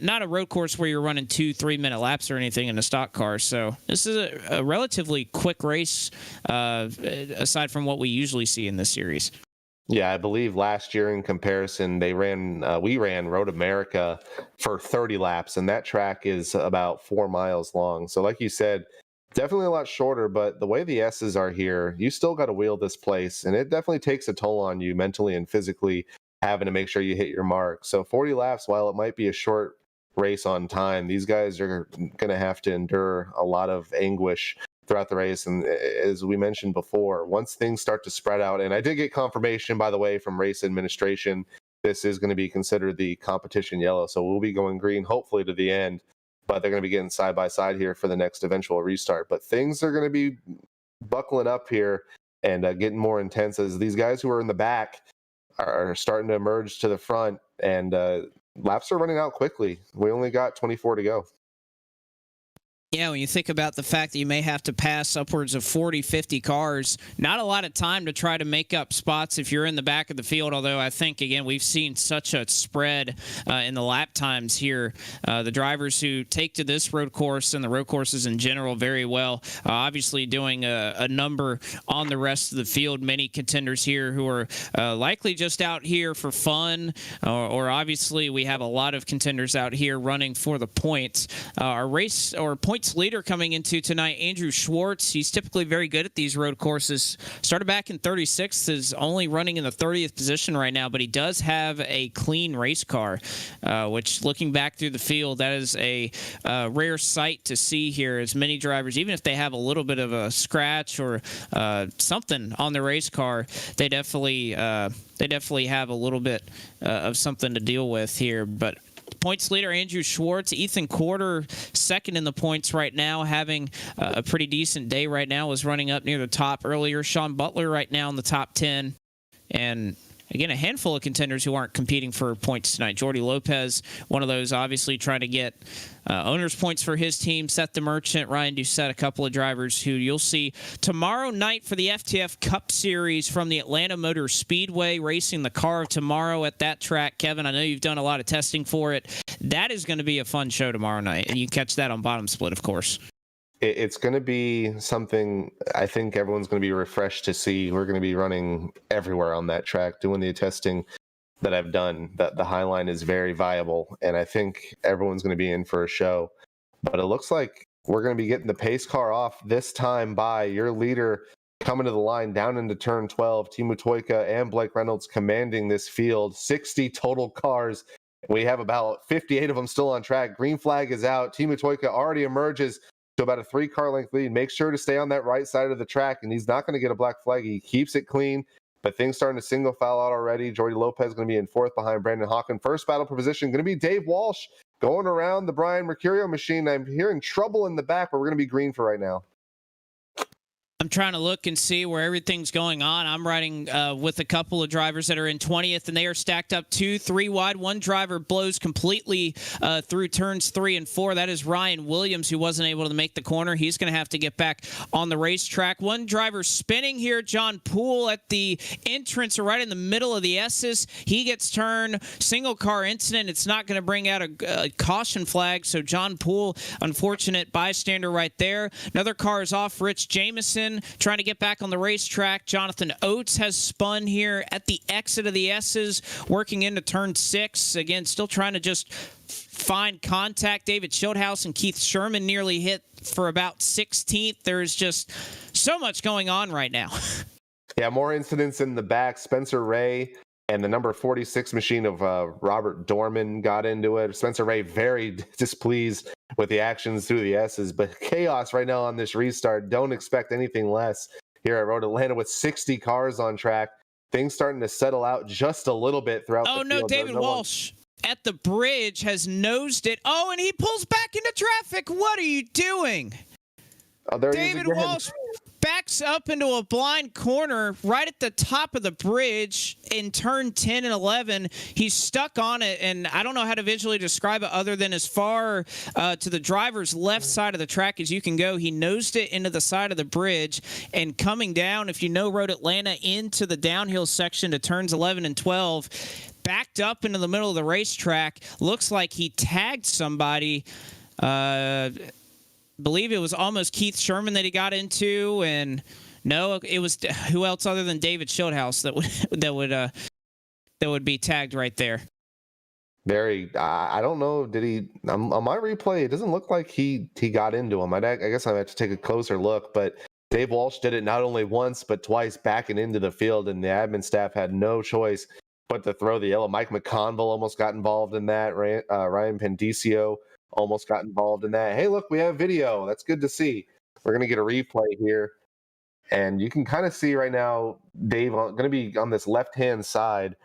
not a road course where you're running 2-3 minute laps or anything in a stock car. So this is a relatively quick race, aside from what we usually see in this series. Yeah, I believe last year in comparison, we ran Road America for 30 laps, and that track is about 4 miles long. So like you said, definitely a lot shorter, but the way the S's are here, you still got to wheel this place, and it definitely takes a toll on you mentally and physically, having to make sure you hit your mark. So 40 laps, while it might be a short race on time, these guys are going to have to endure a lot of anguish throughout the race. And as we mentioned before, once things start to spread out, and I did get confirmation, by the way, from race administration, this is going to be considered the competition yellow. So we'll be going green, hopefully to the end, but they're going to be getting side by side here for the next eventual restart. But things are going to be buckling up here and getting more intense as these guys who are in the back are starting to emerge to the front, and laps are running out quickly. We only got 24 to go. Yeah, when you think about the fact that you may have to pass upwards of 40, 50 cars, not a lot of time to try to make up spots if you're in the back of the field. Although I think, again, we've seen such a spread in the lap times here. The drivers who take to this road course and the road courses in general very well, obviously doing a number on the rest of the field. Many contenders here who are likely just out here for fun, or obviously we have a lot of contenders out here running for the points. Our race or points leader coming into tonight, Andrew Schwartz. He's typically very good at these road courses. Started back in 36th, is only running in the 30th position right now, but he does have a clean race car, which, looking back through the field, that is a rare sight to see here, as many drivers, even if they have a little bit of a scratch or something on the race car, they definitely have a little bit of something to deal with here. But points leader Andrew Schwartz, Ethan Quarter second in the points right now, having a pretty decent day right now, was running up near the top earlier. Sean Butler right now in the top 10. And again, a handful of contenders who aren't competing for points tonight. Jordy Lopez, one of those, obviously trying to get owner's points for his team. Seth the Merchant, Ryan Doucette, a couple of drivers who you'll see tomorrow night for the FTF Cup Series from the Atlanta Motor Speedway, racing the car of tomorrow at that track. Kevin, I know you've done a lot of testing for it. That is going to be a fun show tomorrow night, and you catch that on Bottom Split, of course. It's going to be something I think everyone's going to be refreshed to see. We're going to be running everywhere on that track, doing the testing that I've done. That the Highline is very viable, and I think everyone's going to be in for a show. But it looks like we're going to be getting the pace car off this time by your leader coming to the line down into turn 12. Timu Toika and Blake Reynolds commanding this field. 60 total cars. We have about 58 of them still on track. Green flag is out. Timu Toika already emerges to about a 3-car length lead. Make sure to stay on that right side of the track, and he's not going to get a black flag. He keeps it clean, but things starting to single foul out already. Jordy Lopez going to be in fourth behind Brandon Hawken. First battle for position going to be Dave Walsh going around the Brian Mercurio machine. I'm hearing trouble in the back, but we're going to be green for right now. I'm trying to look and see where everything's going on. I'm riding with a couple of drivers that are in 20th, and they are stacked up 2, 3 wide. One driver blows completely through turns 3 and 4. That is Ryan Williams, who wasn't able to make the corner. He's going to have to get back on the racetrack. One driver spinning here, John Poole, at the entrance or right in the middle of the S's. He gets turned. Single car incident. It's not going to bring out a caution flag, so John Poole, unfortunate bystander right there. Another car is off. Rich Jamison trying to get back on the racetrack. Jonathan Oates has spun here at the exit of the S's, working into turn 6. Again, still trying to just find contact. David Schildhouse and Keith Sherman nearly hit for about 16th. There's just so much going on right now. Yeah, more incidents in the back. Spencer Ray and the number 46 machine of Robert Dorman got into it. Spencer Ray very displeased with the actions through the S's, but chaos right now on this restart. Don't expect anything less here at Road Atlanta with 60 cars on track. Things starting to settle out just a little bit throughout the field. Oh, no, David Walsh at the bridge has nosed it. Oh, and he pulls back into traffic. What are you doing? Oh, there David Walsh backs up into a blind corner right at the top of the bridge in turn 10 and 11. He's stuck on it, and I don't know how to visually describe it other than as far to the driver's left side of the track as you can go. He nosed it into the side of the bridge, and coming down, if you know Road Atlanta, into the downhill section to turns 11 and 12, backed up into the middle of the racetrack. Looks like he tagged somebody. Believe it was almost Keith Sherman that he got into, and no, it was who else other than David Schildhouse that would be tagged right there. I don't know. Did he on my replay? It doesn't look like he got into him. I guess I have to take a closer look, but Dave Walsh did it not only once but twice, backing into the field, and the admin staff had no choice but to throw the yellow. Mike McConville almost got involved in that. Ryan Pendicio almost got involved in that. Hey, look, we have video. That's good to see. We're going to get a replay here. And you can kind of see right now, Dave going to be on this left-hand side,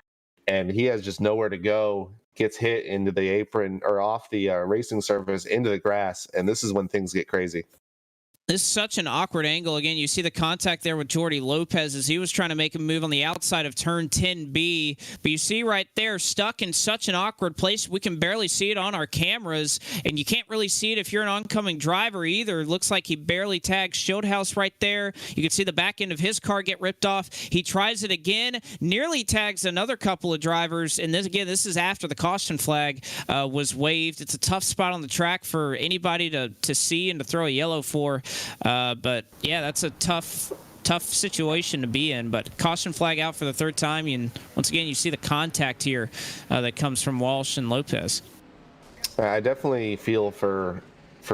and he has just nowhere to go. Gets hit into the apron or off the racing surface into the grass. And this is when things get crazy. This is such an awkward angle. Again, you see the contact there with Jordy Lopez as he was trying to make a move on the outside of turn 10B. But you see right there, stuck in such an awkward place. We can barely see it on our cameras, and you can't really see it if you're an oncoming driver either. It looks like he barely tagged Schildhouse right there. You can see the back end of his car get ripped off. He tries it again, nearly tags another couple of drivers. And this is after the caution flag was waved. It's a tough spot on the track for anybody to see and to throw a yellow for. But yeah, that's a tough situation to be in. But caution flag out for the third time, and once again you see the contact here that comes from Walsh and Lopez. I definitely feel for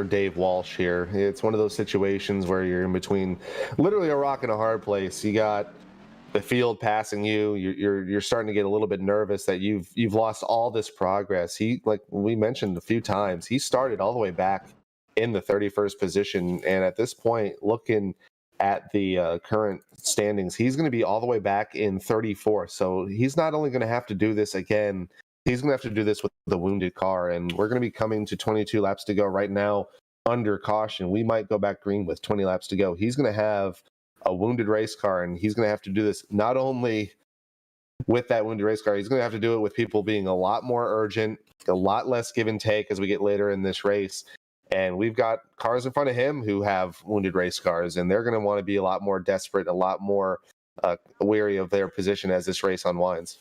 Dave Walsh here. It's one of those situations where you're in between literally a rock and a hard place. You got the field passing you. You're starting to get a little bit nervous that you've lost all this progress. He, like we mentioned a few times, he started all the way back in the 31st position, and at this point, looking at the current standings, he's going to be all the way back in 34th. So he's not only going to have to do this again, he's going to have to do this with the wounded car, and we're going to be coming to 22 laps to go right now under caution. We might go back green with 20 laps to go. He's going to have a wounded race car, and he's going to have to do this not only with that wounded race car, he's going to have to do it with people being a lot more urgent, a lot less give and take as we get later in this race. And we've got cars in front of him who have wounded race cars, and they're going to want to be a lot more desperate, a lot more wary of their position as this race unwinds.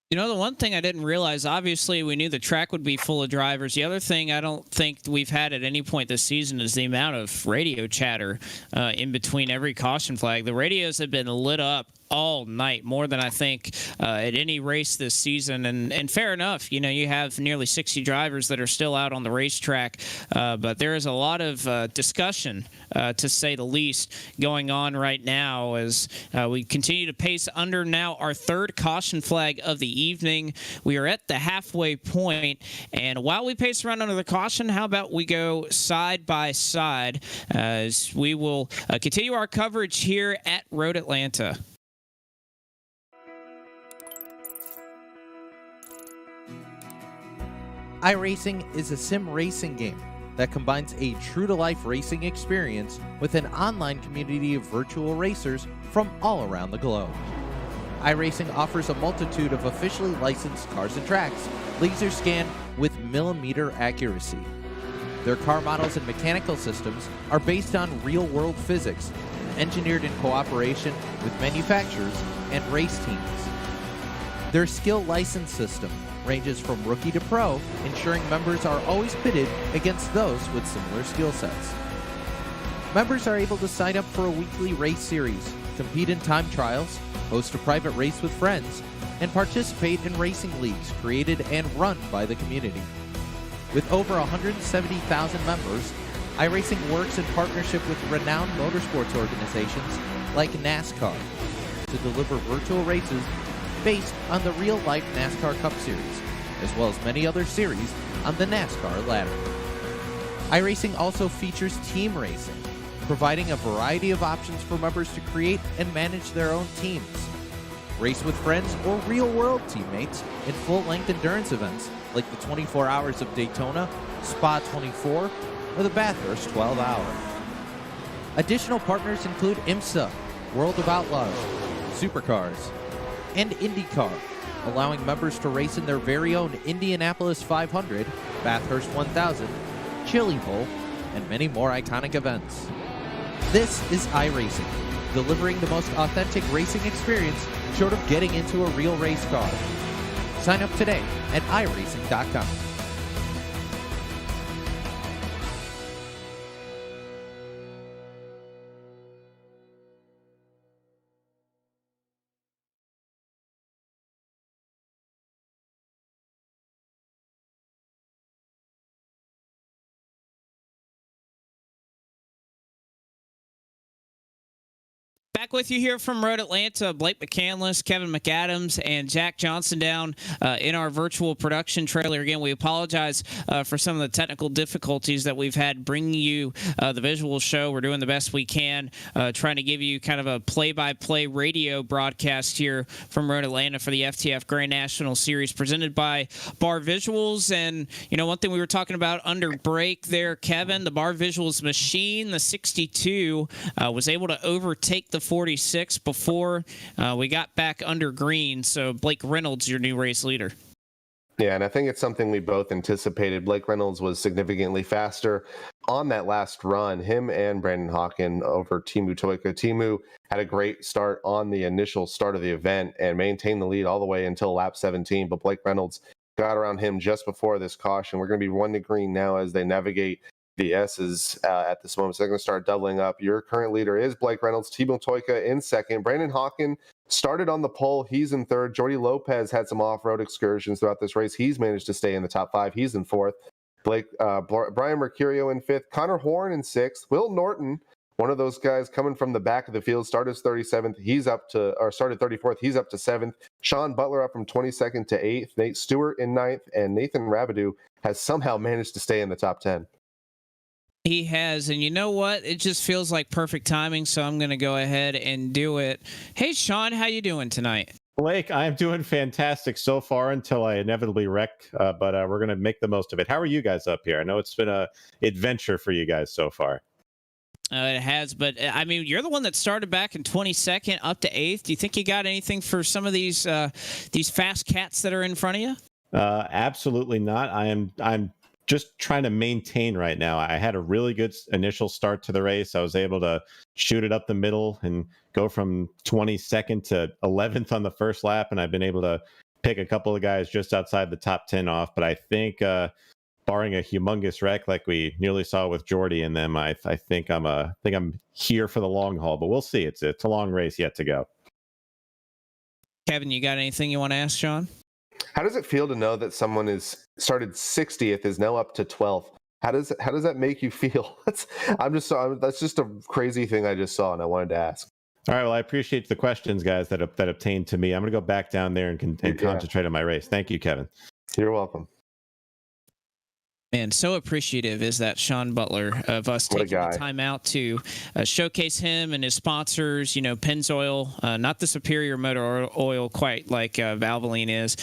You know, the one thing I didn't realize, obviously, we knew the track would be full of drivers. The other thing I don't think we've had at any point this season is the amount of radio chatter in between every caution flag. The radios have been lit up all night, more than I think at any race this season. And fair enough, you know, you have nearly 60 drivers that are still out on the racetrack, but there is a lot of discussion, to say the least, going on right now as we continue to pace under now our third caution flag of the evening. We are at the halfway point, and while we pace around under the caution, how about we go side by side as we will continue our coverage here at Road Atlanta. iRacing is a sim racing game that combines a true-to-life racing experience with an online community of virtual racers from all around the globe. iRacing offers a multitude of officially licensed cars and tracks, laser scanned with millimeter accuracy. Their car models and mechanical systems are based on real-world physics, engineered in cooperation with manufacturers and race teams. Their skill license system ranges from rookie to pro, ensuring members are always pitted against those with similar skill sets. Members are able to sign up for a weekly race series, compete in time trials, host a private race with friends, and participate in racing leagues created and run by the community. With over 170,000 members, iRacing works in partnership with renowned motorsports organizations like NASCAR to deliver virtual races based on the real-life NASCAR Cup Series, as well as many other series on the NASCAR ladder. iRacing also features team racing, providing a variety of options for members to create and manage their own teams. Race with friends or real-world teammates in full-length endurance events like the 24 Hours of Daytona, Spa 24, or the Bathurst 12-Hour. Additional partners include IMSA, World of Outlaws, Supercars, and IndyCar, allowing members to race in their very own Indianapolis 500, Bathurst 1000, Chili Bowl, and many more iconic events. This is iRacing, delivering the most authentic racing experience short of getting into a real race car. Sign up today at iRacing.com. Back with you here from Road Atlanta. Blake McCandless, Kevin McAdams, and Jack Johnson down in our virtual production trailer. Again, we apologize for some of the technical difficulties that we've had bringing you the visual show. We're doing the best we can, trying to give you kind of a play-by-play radio broadcast here from Road Atlanta for the FTF Grand National Series presented by Bar Visuals. And, you know, one thing we were talking about under break there, Kevin, the Bar Visuals machine, the 62, was able to overtake the 46 before we got back under green. So Blake Reynolds, your new race leader. Yeah, and I think it's something we both anticipated. Blake Reynolds was significantly faster on that last run. Him and Brandon Hawken over Teemu Toika. Teemu had a great start on the initial start of the event and maintained the lead all the way until lap 17. But Blake Reynolds got around him just before this caution. We're going to be 1 to green now as they navigate the S's at this moment. So they're going to start doubling up. Your current leader is Blake Reynolds. Teemu Toika in second. Brandon Hawken started on the pole. He's in third. Jordy Lopez had some off-road excursions throughout this race. He's managed to stay in the top 5. He's in fourth. Brian Mercurio in fifth. Connor Horn in sixth. Will Norton, one of those guys coming from the back of the field, started 37th. He's up to, or started 34th. He's up to 7th. Sean Butler up from 22nd to 8th. Nate Stewart in 9th. And Nathan Rabideau has somehow managed to stay in the top 10. He has, and you know what? It just feels like perfect timing, so I'm going to go ahead and do it. Hey, Sean, how you doing tonight? Blake, I'm doing fantastic so far until I inevitably wreck, but we're going to make the most of it. How are you guys up here? I know it's been a adventure for you guys so far. It has, but I mean, you're the one that started back in 22nd up to 8th. Do you think you got anything for some of these fast cats that are in front of you? Absolutely not. I'm just trying to maintain right now. I had a really good initial start to the race. I was able to shoot it up the middle and go from 22nd to 11th on the first lap, and I've been able to pick a couple of guys just outside the top 10 off. But I think, barring a humongous wreck like we nearly saw with Jordy and them, I think I'm here for the long haul. But we'll see. It's a long race yet to go. Kevin, you got anything you want to ask Sean? How does it feel to know that someone is started 60th is now up to 12th? How does that make you feel? That's just a crazy thing I just saw, and I wanted to ask. All right, well, I appreciate the questions, guys, that obtained to me. I'm going to go back down there and concentrate on my race. Thank you, Kevin. You're welcome. Man, so appreciative is that Sean Butler of us taking the time out to showcase him and his sponsors, you know, Pennzoil, not the superior motor oil quite like Valvoline is.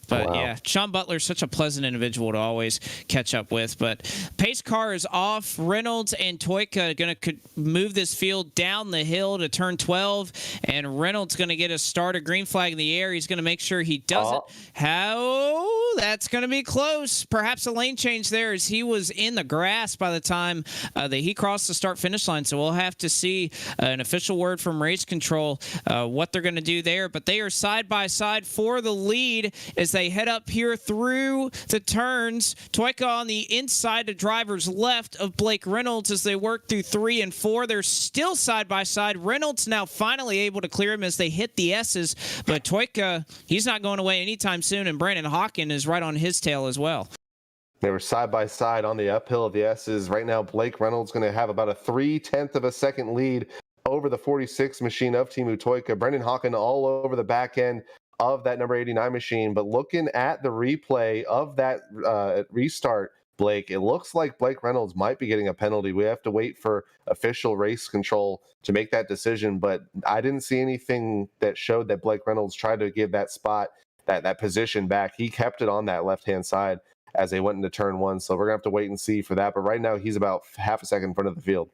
But, yeah, Sean Butler's such a pleasant individual to always catch up with. But pace car is off. Reynolds and Toika going to move this field down the hill to turn 12. And Reynolds going to get a start, a green flag in the air. He's going to make sure he does it. How? That's going to be close. Perhaps a lane change there as he was in the grass by the time that he crossed the start-finish line. So we'll have to see an official word from race control what they're going to do there. But they are side by side for the lead as they head up here through the turns. Toika on the inside, the driver's left of Blake Reynolds as they work through 3 and 4. They're still side by side. Reynolds now finally able to clear him as they hit the S's, but Toika, he's not going away anytime soon, and Brandon Hawken is right on his tail as well. They were side by side on the uphill of the S's. Right now, Blake Reynolds going to have about a 0.3 of a second lead over the 46 machine of Teemu Toika. Brandon Hawken all over the back end of that number 89 machine. But looking at the replay of that restart, Blake, it looks like Blake Reynolds might be getting a penalty. We have to wait for official race control to make that decision, but I didn't see anything that showed that Blake Reynolds tried to give that spot, that position back. He kept it on that left-hand side as they went into turn 1, so we're going to have to wait and see for that. But right now, he's about half a second in front of the field.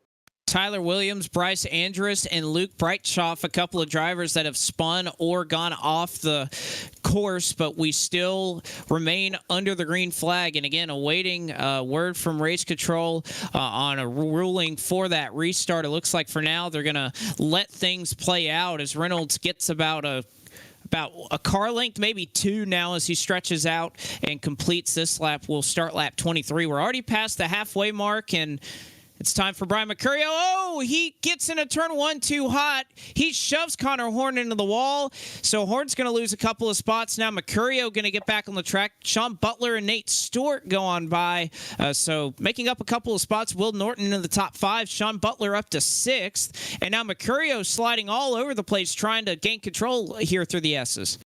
Tyler Williams, Bryce Andrus, and Luke Breitschoff, a couple of drivers that have spun or gone off the course, but we still remain under the green flag. And again, awaiting word from race control on a ruling for that restart. It looks like for now they're going to let things play out as Reynolds gets about a car length, maybe 2 now as he stretches out and completes this lap. We'll start lap 23. We're already past the halfway mark, and It's time for Brian Mercurio. Oh, he gets into turn 1 too hot. He shoves Connor Horn into the wall. So Horn's going to lose a couple of spots. Now Mercurio going to get back on the track. Sean Butler and Nate Stewart go on by. So making up a couple of spots. Will Norton in the top 5. Sean Butler up to 6th. And now Mercurio sliding all over the place trying to gain control here through the S's.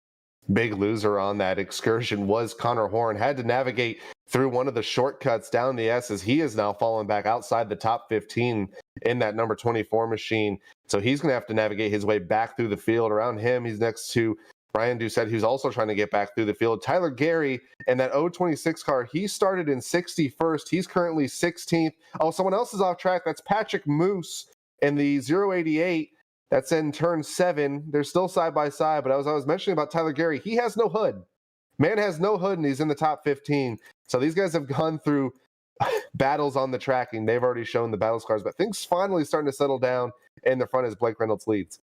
Big loser on that excursion was Connor Horn. Had to navigate through one of the shortcuts down the S's. He is now falling back outside the top 15 in that number 24 machine. So he's going to have to navigate his way back through the field. Around him, he's next to Brian Doucette, who's also trying to get back through the field. Tyler Gary and that 026 car, he started in 61st. He's currently 16th. Oh, someone else is off track. That's Patrick Moose in the 088. That's in turn 7. They're still side by side, but as I was mentioning about Tyler Gary, he has no hood. Man has no hood, and he's in the top 15. So these guys have gone through battles on the tracking. They've already shown the battle scars, but things finally starting to settle down in the front as Blake Reynolds leads.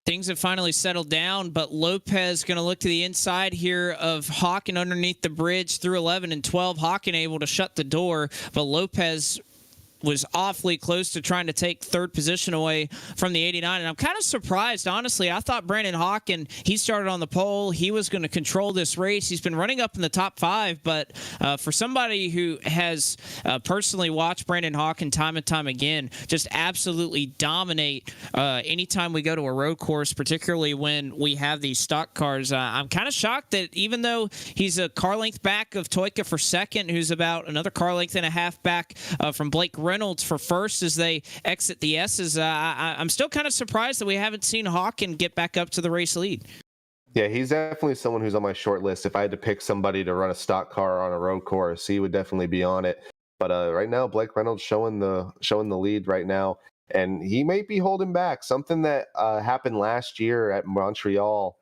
Things have finally settled down, but Lopez going to look to the inside here of Hawken underneath the bridge through 11 and 12. Hawken able to shut the door, but Lopez was awfully close to trying to take third position away from the 89. And I'm kind of surprised, honestly. I thought Brandon Hawken, he started on the pole. He was going to control this race. He's been running up in the top 5, but for somebody who has personally watched Brandon Hawken time and time again, just absolutely dominate anytime we go to a road course, particularly when we have these stock cars. I'm kind of shocked that even though he's a car length back of Toyka for second, who's about another car length and a half back from Blake Reynolds for first as they exit the S's. I'm still kind of surprised that we haven't seen Hawken get back up to the race lead. Yeah, he's definitely someone who's on my short list. If I had to pick somebody to run a stock car on a road course, he would definitely be on it. But right now, Blake Reynolds showing the lead right now, and he might be holding back. Something that happened last year at Montreal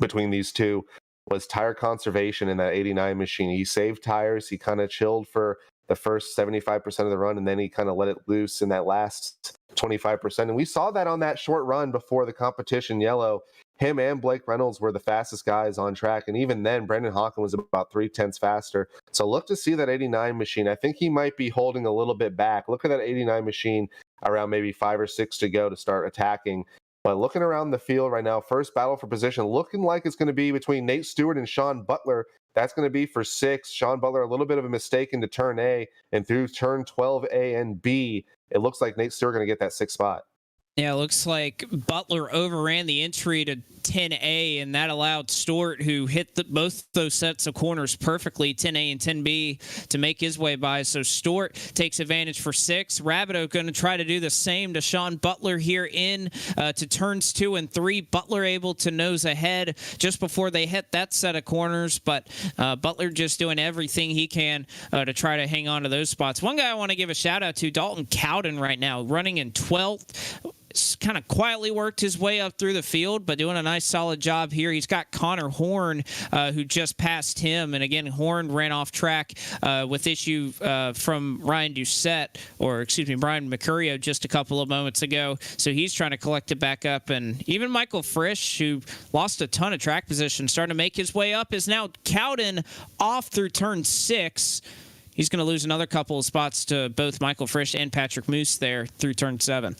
between these two was tire conservation in that 89 machine. He saved tires. He kind of chilled for the first 75% of the run, and then he kind of let it loose in that last 25%. And we saw that on that short run before the competition yellow. Him and Blake Reynolds were the fastest guys on track. And even then, Brandon Hawken was about 0.3 faster. So look to see that 89 machine. I think he might be holding a little bit back. Look at that 89 machine around maybe 5 or 6 to go to start attacking. But looking around the field right now, first battle for position, looking like it's going to be between Nate Stewart and Sean Butler. That's going to be for 6. Sean Butler, a little bit of a mistake into turn A, and through turn 12A and B, it looks like Nate Stewart going to get that 6th spot. Yeah, it looks like Butler overran the entry to 10A, and that allowed Stewart, who hit both those sets of corners perfectly, 10A and 10B, to make his way by. So Stewart takes advantage for 6. Rabideau going to try to do the same to Sean Butler here in to turns 2 and 3. Butler able to nose ahead just before they hit that set of corners, but Butler just doing everything he can to try to hang on to those spots. One guy I want to give a shout out to, Dalton Cowden, right now, running in 12th. Kind of quietly worked his way up through the field, but doing a nice solid job here. He's got Connor Horn, who just passed him. And again, Horn ran off track with issue from Brian Mercurio just a couple of moments ago. So he's trying to collect it back up. And even Michael Frisch, who lost a ton of track position, starting to make his way up, is now Cowden off through turn 6. He's going to lose another couple of spots to both Michael Frisch and Patrick Moose there through turn 7.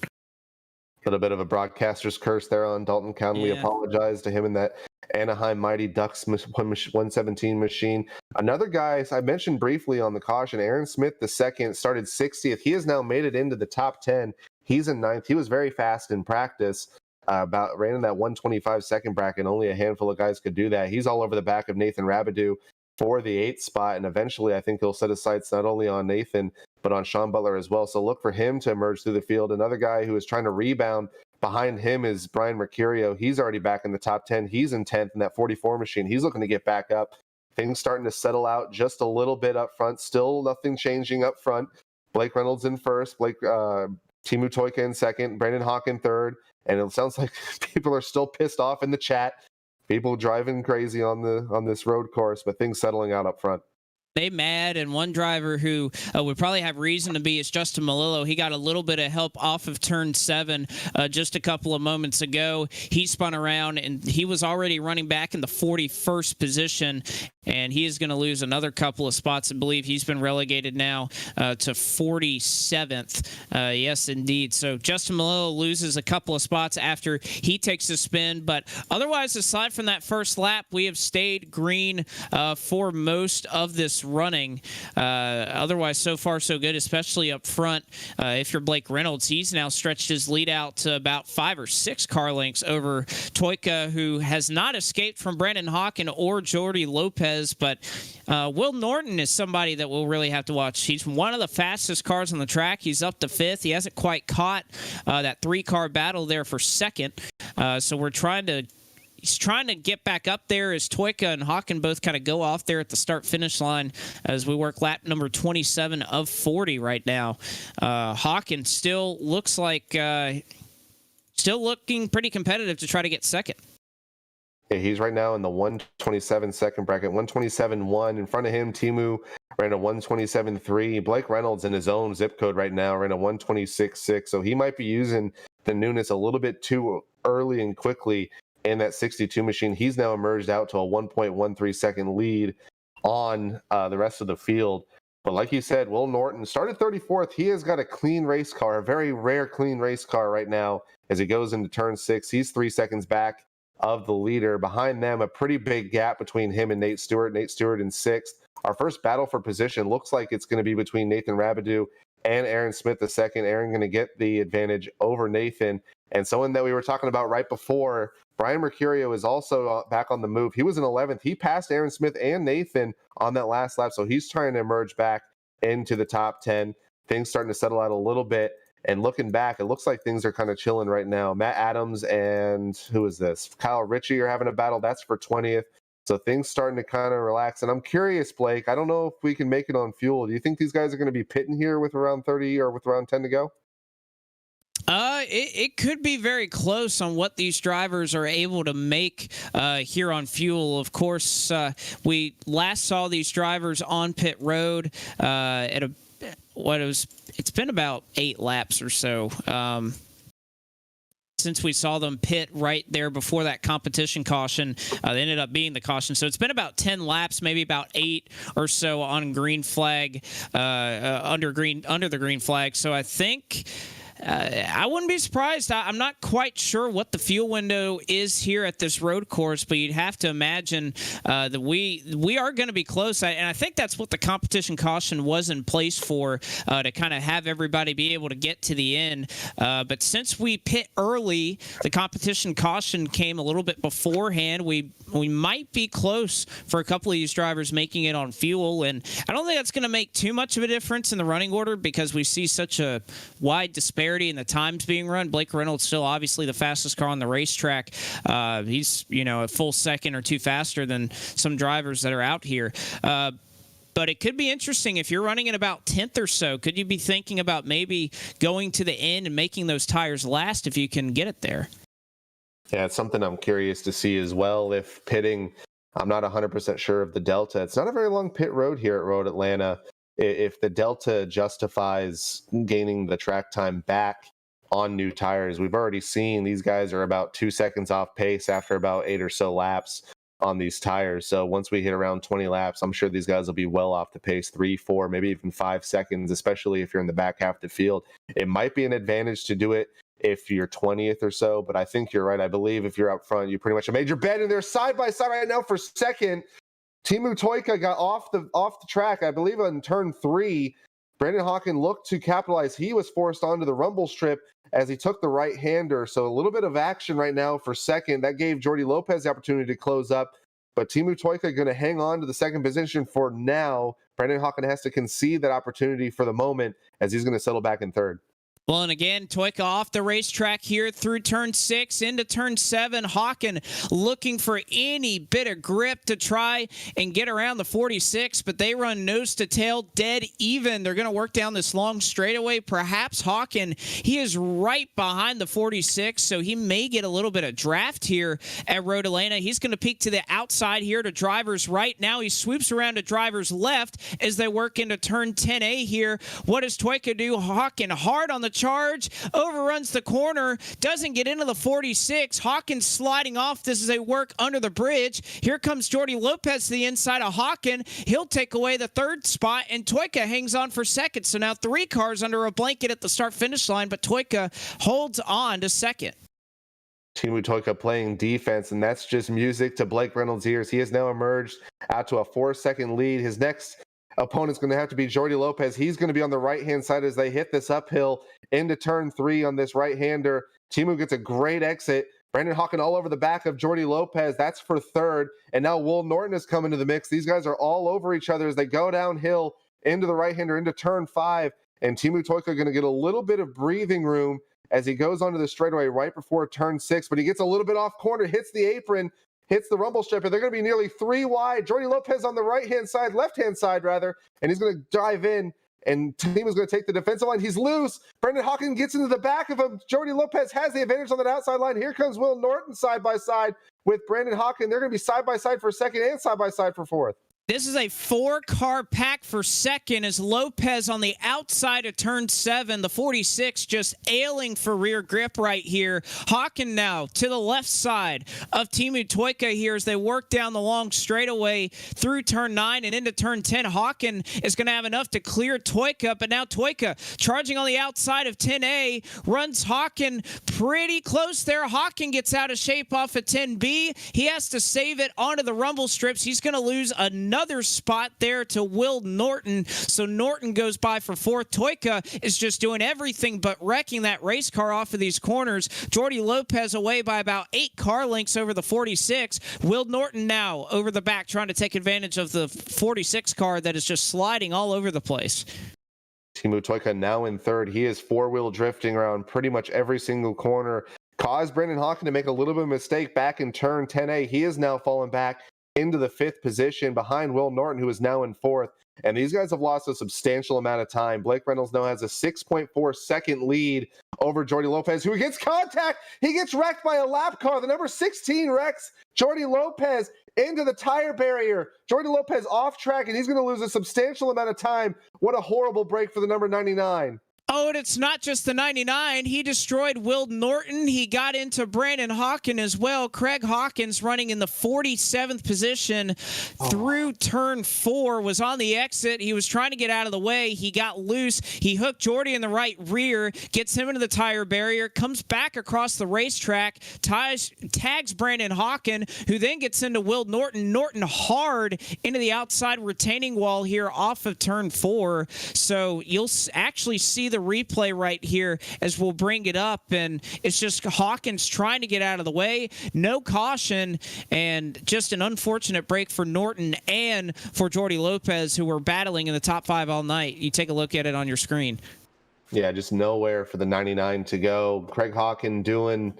A little bit of a broadcaster's curse there on Dalton County. We apologize to him in that Anaheim Mighty Ducks 117 machine. Another guy I mentioned briefly on the caution, Aaron Smith, the second, started 60th. He has now made it into the top 10. He's in 9th. He was very fast in practice. Ran in that 125 second bracket. Only a handful of guys could do that. He's all over the back of Nathan Rabideau for the 8th spot, and eventually I think he'll set his sights not only on Nathan but on Sean Butler as well. So look for him to emerge through the field. Another guy who is trying to rebound behind him is Brian Mercurio. He's already back in the top 10. He's in 10th in that 44 machine. He's looking to get back up. Things starting to settle out just a little bit up front. Still nothing changing up front. Blake Reynolds in first. Timu Toyka in second. Brandon Hawken third. And it sounds like people are still pissed off in the chat. People driving crazy on this road course, but things settling out up front. they mad, and one driver who would probably have reason to be is Justin Malillo. He got a little bit of help off of turn 7 just a couple of moments ago. He spun around, and he was already running back in the 41st position, and he is going to lose another couple of spots. I believe he's been relegated now to 47th. Yes, indeed. So Justin Malillo loses a couple of spots after he takes a spin, but otherwise, aside from that first lap, we have stayed green for most of this running. Otherwise, so far so good, especially up front. If you're Blake Reynolds, he's now stretched his lead out to about 5 or 6 car lengths over Toyka, who has not escaped from Brandon Hawken or Jordy Lopez, but Will Norton is somebody that we'll really have to watch. He's one of the fastest cars on the track. He's up to 5th. He hasn't quite caught that 3-car battle there for 2nd. So he's trying to get back up there as Toyka and Hawken both kind of go off there at the start-finish line as we work lap number 27 of 40 right now. Hawken still looks like still looking pretty competitive to try to get 2nd. Yeah, he's right now in the 127 second bracket, 127.1. In front of him, Timu ran a 127.3. Blake Reynolds in his own zip code right now ran a 126.6. So he might be using the newness a little bit too early and quickly in that 62 machine. He's now emerged out to a 1.13 second lead on the rest of the field. But like you said, Will Norton started 34th. He has got a clean race car, a very rare clean race car right now as he goes into turn 6. He's 3 seconds back of the leader. Behind them, a pretty big gap between him and Nate Stewart. Nate Stewart in 6th. Our first battle for position looks like it's going to be between Nathan Rabideau and Aaron Smith the second. Aaron going to get the advantage over Nathan. And someone that we were talking about right before, Brian Mercurio, is also back on the move. He was in 11th. He passed Aaron Smith and Nathan on that last lap, so he's trying to emerge back into the top 10. Things starting to settle out a little bit. And looking back, it looks like things are kind of chilling right now. Matt Adams and who is this? Kyle Ritchie are having a battle. That's for 20th. So things starting to kind of relax. And I'm curious, Blake, I don't know if we can make it on fuel. Do you think these guys are going to be pitting here with around 30 or with around 10 to go? It could be very close on what these drivers are able to make here on fuel. Of course, we last saw these drivers on pit road at it's been about 8 laps or so since we saw them pit right there before that competition caution. They ended up being the caution. So it's been about 10 laps, maybe about 8 or so on green flag, under the green flag. So I think I wouldn't be surprised. I'm not quite sure what the fuel window is here at this road course, but you'd have to imagine that we are going to be close. And I think that's what the competition caution was in place for, to kind of have everybody be able to get to the end. But since we pit early, the competition caution came a little bit beforehand. We might be close for a couple of these drivers making it on fuel. And I don't think that's going to make too much of a difference in the running order because we see such a wide disparity in the times being run. Blake Reynolds still obviously the fastest car on the racetrack. He's a full second or two faster than some drivers that are out here. But it could be interesting if you're running at about 10th or so. Could you be thinking about maybe going to the end and making those tires last if you can get it there? Yeah, it's something I'm curious to see as well. If pitting, I'm not 100% sure of the Delta. It's not a very long pit road here at Road Atlanta. If the Delta justifies gaining the track time back on new tires, we've already seen these guys are about 2 seconds off pace after about 8 or so laps on these tires. So once we hit around 20 laps, I'm sure these guys will be well off the pace, 3, 4, maybe even 5 seconds, especially if you're in the back half of the field. It might be an advantage to do it if you're 20th or so, but I think you're right. I believe if you're up front, you pretty much have made your bed, and they're side by side right now for second. Timu Toyka got off the track, I believe, on turn 3. Brandon Hawken looked to capitalize. He was forced onto the rumble strip as he took the right-hander. So a little bit of action right now for second. That gave Jordy Lopez the opportunity to close up. But Timu Toyka going to hang on to the second position for now. Brandon Hawken has to concede that opportunity for the moment as he's going to settle back in third. Well, and again, Toyka off the racetrack here through turn 6 into turn 7. Hawken looking for any bit of grip to try and get around the 46, but they run nose to tail dead even. They're going to work down this long straightaway. Perhaps Hawken, he is right behind the 46, so he may get a little bit of draft here at Road Atlanta. He's going to peek to the outside here to driver's right. Now he swoops around to driver's left as they work into turn 10A here. What does Toyka do? Hawken hard on the charge, overruns the corner, doesn't get into the 46. Hawkins sliding off. This is a work under the bridge. Here comes Jordy Lopez to the inside of Hawken. He'll take away the 3rd spot, and Toyka hangs on for 2nd. So now 3 cars under a blanket at the start-finish line, but Toyka holds on to 2nd. Teemu Toyka playing defense, and that's just music to Blake Reynolds' ears. He has now emerged out to a 4-second lead. His next opponent's going to have to be Jordy Lopez. He's going to be on the right-hand side as they hit this uphill into turn 3 on this right-hander. Teemu gets a great exit. Brandon Hawken all over the back of Jordy Lopez. That's for 3rd. And now Will Norton is coming to the mix. These guys are all over each other as they go downhill into the right-hander into turn 5. And Teemu Toyka going to get a little bit of breathing room as he goes onto the straightaway right before turn 6. But he gets a little bit off corner, hits the apron, hits the rumble strip, and they're going to be nearly 3 wide. Jordy Lopez on the left-hand side, and he's going to dive in, and Teemu's going to take the defensive line. He's loose. Brendan Hawken gets into the back of him. Jordy Lopez has the advantage on that outside line. Here comes Will Norton side by side with Brandon Hawken. They're going to be side by side for 2nd and side by side for 4th. This is a 4-car pack for 2nd as Lopez on the outside of turn 7. The 46 just ailing for rear grip right here. Hawken now to the left side of Teemu Toyka here as they work down the long straightaway through turn 9 and into turn 10. Hawken is going to have enough to clear Toyka, but now Toyka charging on the outside of 10A, runs Hawken pretty close there. Hawken gets out of shape off of 10B. He has to save it onto the rumble strips. He's going to lose another spot there to Will Norton. So Norton goes by for 4th. Toyka is just doing everything but wrecking that race car off of these corners. Jordy Lopez away by about 8 car lengths over the 46. Will Norton now over the back trying to take advantage of the 46 car that is just sliding all over the place. Teemu Toyka now in 3rd. He is 4-wheel drifting around pretty much every single corner. Caused Brandon Hawken to make a little bit of a mistake back in turn 10A. He is now fallen back into the 5th position behind Will Norton, who is now in 4th. And these guys have lost a substantial amount of time. Blake Reynolds now has a 6.4 second lead over Jordy Lopez, who gets contact. He gets wrecked by a lap car. The number 16 wrecks Jordy Lopez into the tire barrier. Jordy Lopez off track, and he's going to lose a substantial amount of time. What a horrible break for the number 99. Oh, and it's not just the 99. He destroyed Will Norton. He got into Brandon Hawken as well. Craig Hawkins running in the 47th position through turn 4, was on the exit. He was trying to get out of the way. He got loose. He hooked Jordy in the right rear, gets him into the tire barrier, comes back across the racetrack, tags Brandon Hawken, who then gets into Will Norton. Norton hard into the outside retaining wall here off of turn 4. So you'll actually see the replay right here as we'll bring it up, and it's just Hawkins trying to get out of the way, no caution, and just an unfortunate break for Norton and for Jordy Lopez, who were battling in the top 5 all night. You take a look at it on your screen. Yeah, just nowhere for the 99 to go. Craig Hawken doing,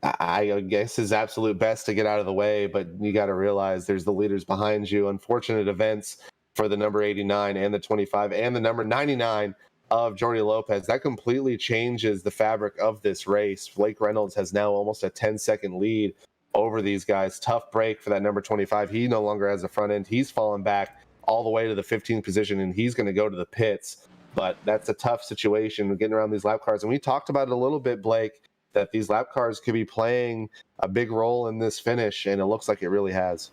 I guess, his absolute best to get out of the way, but you got to realize there's the leaders behind you. Unfortunate events for the number 89 and the 25 and the number 99 of Jordy Lopez. That completely changes the fabric of this race. Blake Reynolds has now almost a 10-second lead over these guys. Tough break for that number 25. He no longer has a front end. He's fallen back all the way to the 15th position, and he's going to go to the pits. But that's a tough situation getting around these lap cars. And we talked about it a little bit, Blake, that these lap cars could be playing a big role in this finish, and it looks like it really has.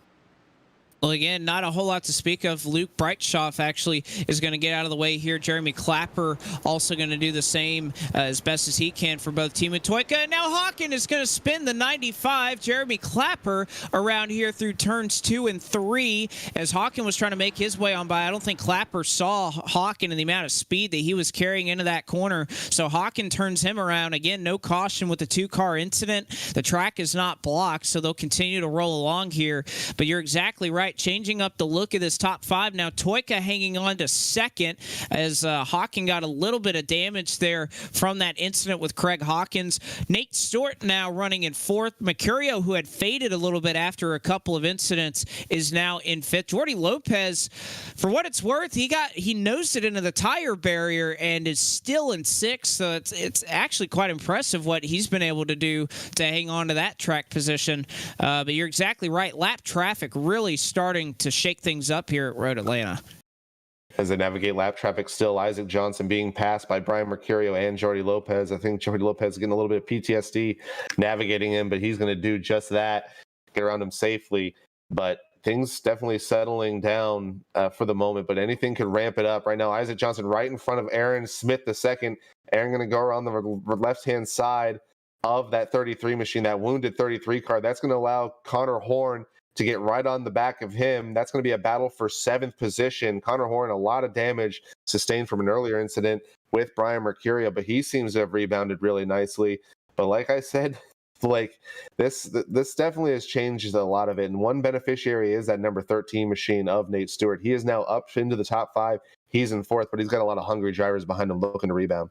Well, again, not a whole lot to speak of. Luke Breitschoff actually is going to get out of the way here. Jeremy Clapper also going to do the same as best as he can for both Teemu Toyka. And now Hawken is going to spin the 95. Jeremy Clapper around here through turns 2 and 3 as Hawken was trying to make his way on by. I don't think Clapper saw Hawken and the amount of speed that he was carrying into that corner. So Hawken turns him around. Again, no caution with the 2-car incident. The track is not blocked, so they'll continue to roll along here. But you're exactly right. right, changing up the look of this top 5. Now, Toyka hanging on to second as Hawkins got a little bit of damage there from that incident with Craig Hawkins. Nate Stewart now running in 4th. Mercurio, who had faded a little bit after a couple of incidents, is now in 5th. Jordy Lopez, for what it's worth, he nosed it into the tire barrier and is still in 6th. So it's actually quite impressive what he's been able to do to hang on to that track position. But you're exactly right. Lap traffic really starting to shake things up here at Road Atlanta. As they navigate lap traffic still, Isaac Johnson being passed by Brian Mercurio and Jordy Lopez. I think Jordy Lopez is getting a little bit of PTSD navigating him, but he's going to do just that, get around him safely. But things definitely settling down for the moment, but anything could ramp it up. Right now, Isaac Johnson right in front of Aaron Smith the second. Aaron going to go around the left-hand side of that 33 machine, that wounded 33 car. That's going to allow Connor Horn to get right on the back of him. That's going to be a battle for 7th position. Connor Horn, a lot of damage sustained from an earlier incident with Brian Mercurio, but he seems to have rebounded really nicely. But like I said, like this definitely has changed a lot of it. And one beneficiary is that number 13 machine of Nate Stewart. He is now up into the top 5. He's in 4th, but he's got a lot of hungry drivers behind him looking to rebound.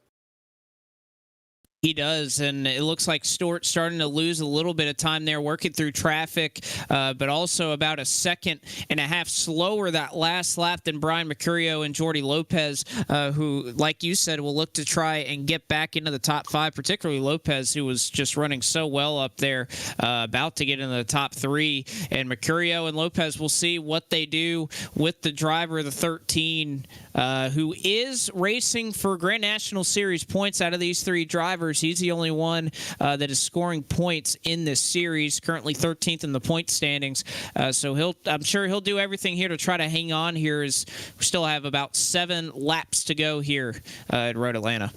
He does, and it looks like Stewart's starting to lose a little bit of time there working through traffic, but also about a 1.5 seconds slower that last lap than Brian Mercurio and Jordy Lopez, who, like you said, will look to try and get back into the top 5, particularly Lopez, who was just running so well up there, about to get into the top 3. And Mercurio and Lopez, will see what they do with the driver, the 13, who is racing for Grand National Series points out of these 3 drivers. He's the only one that is scoring points in this series, currently 13th in the point standings. So I'm sure he'll do everything here to try to hang on here, as we still have about 7 laps to go here at Road Atlanta.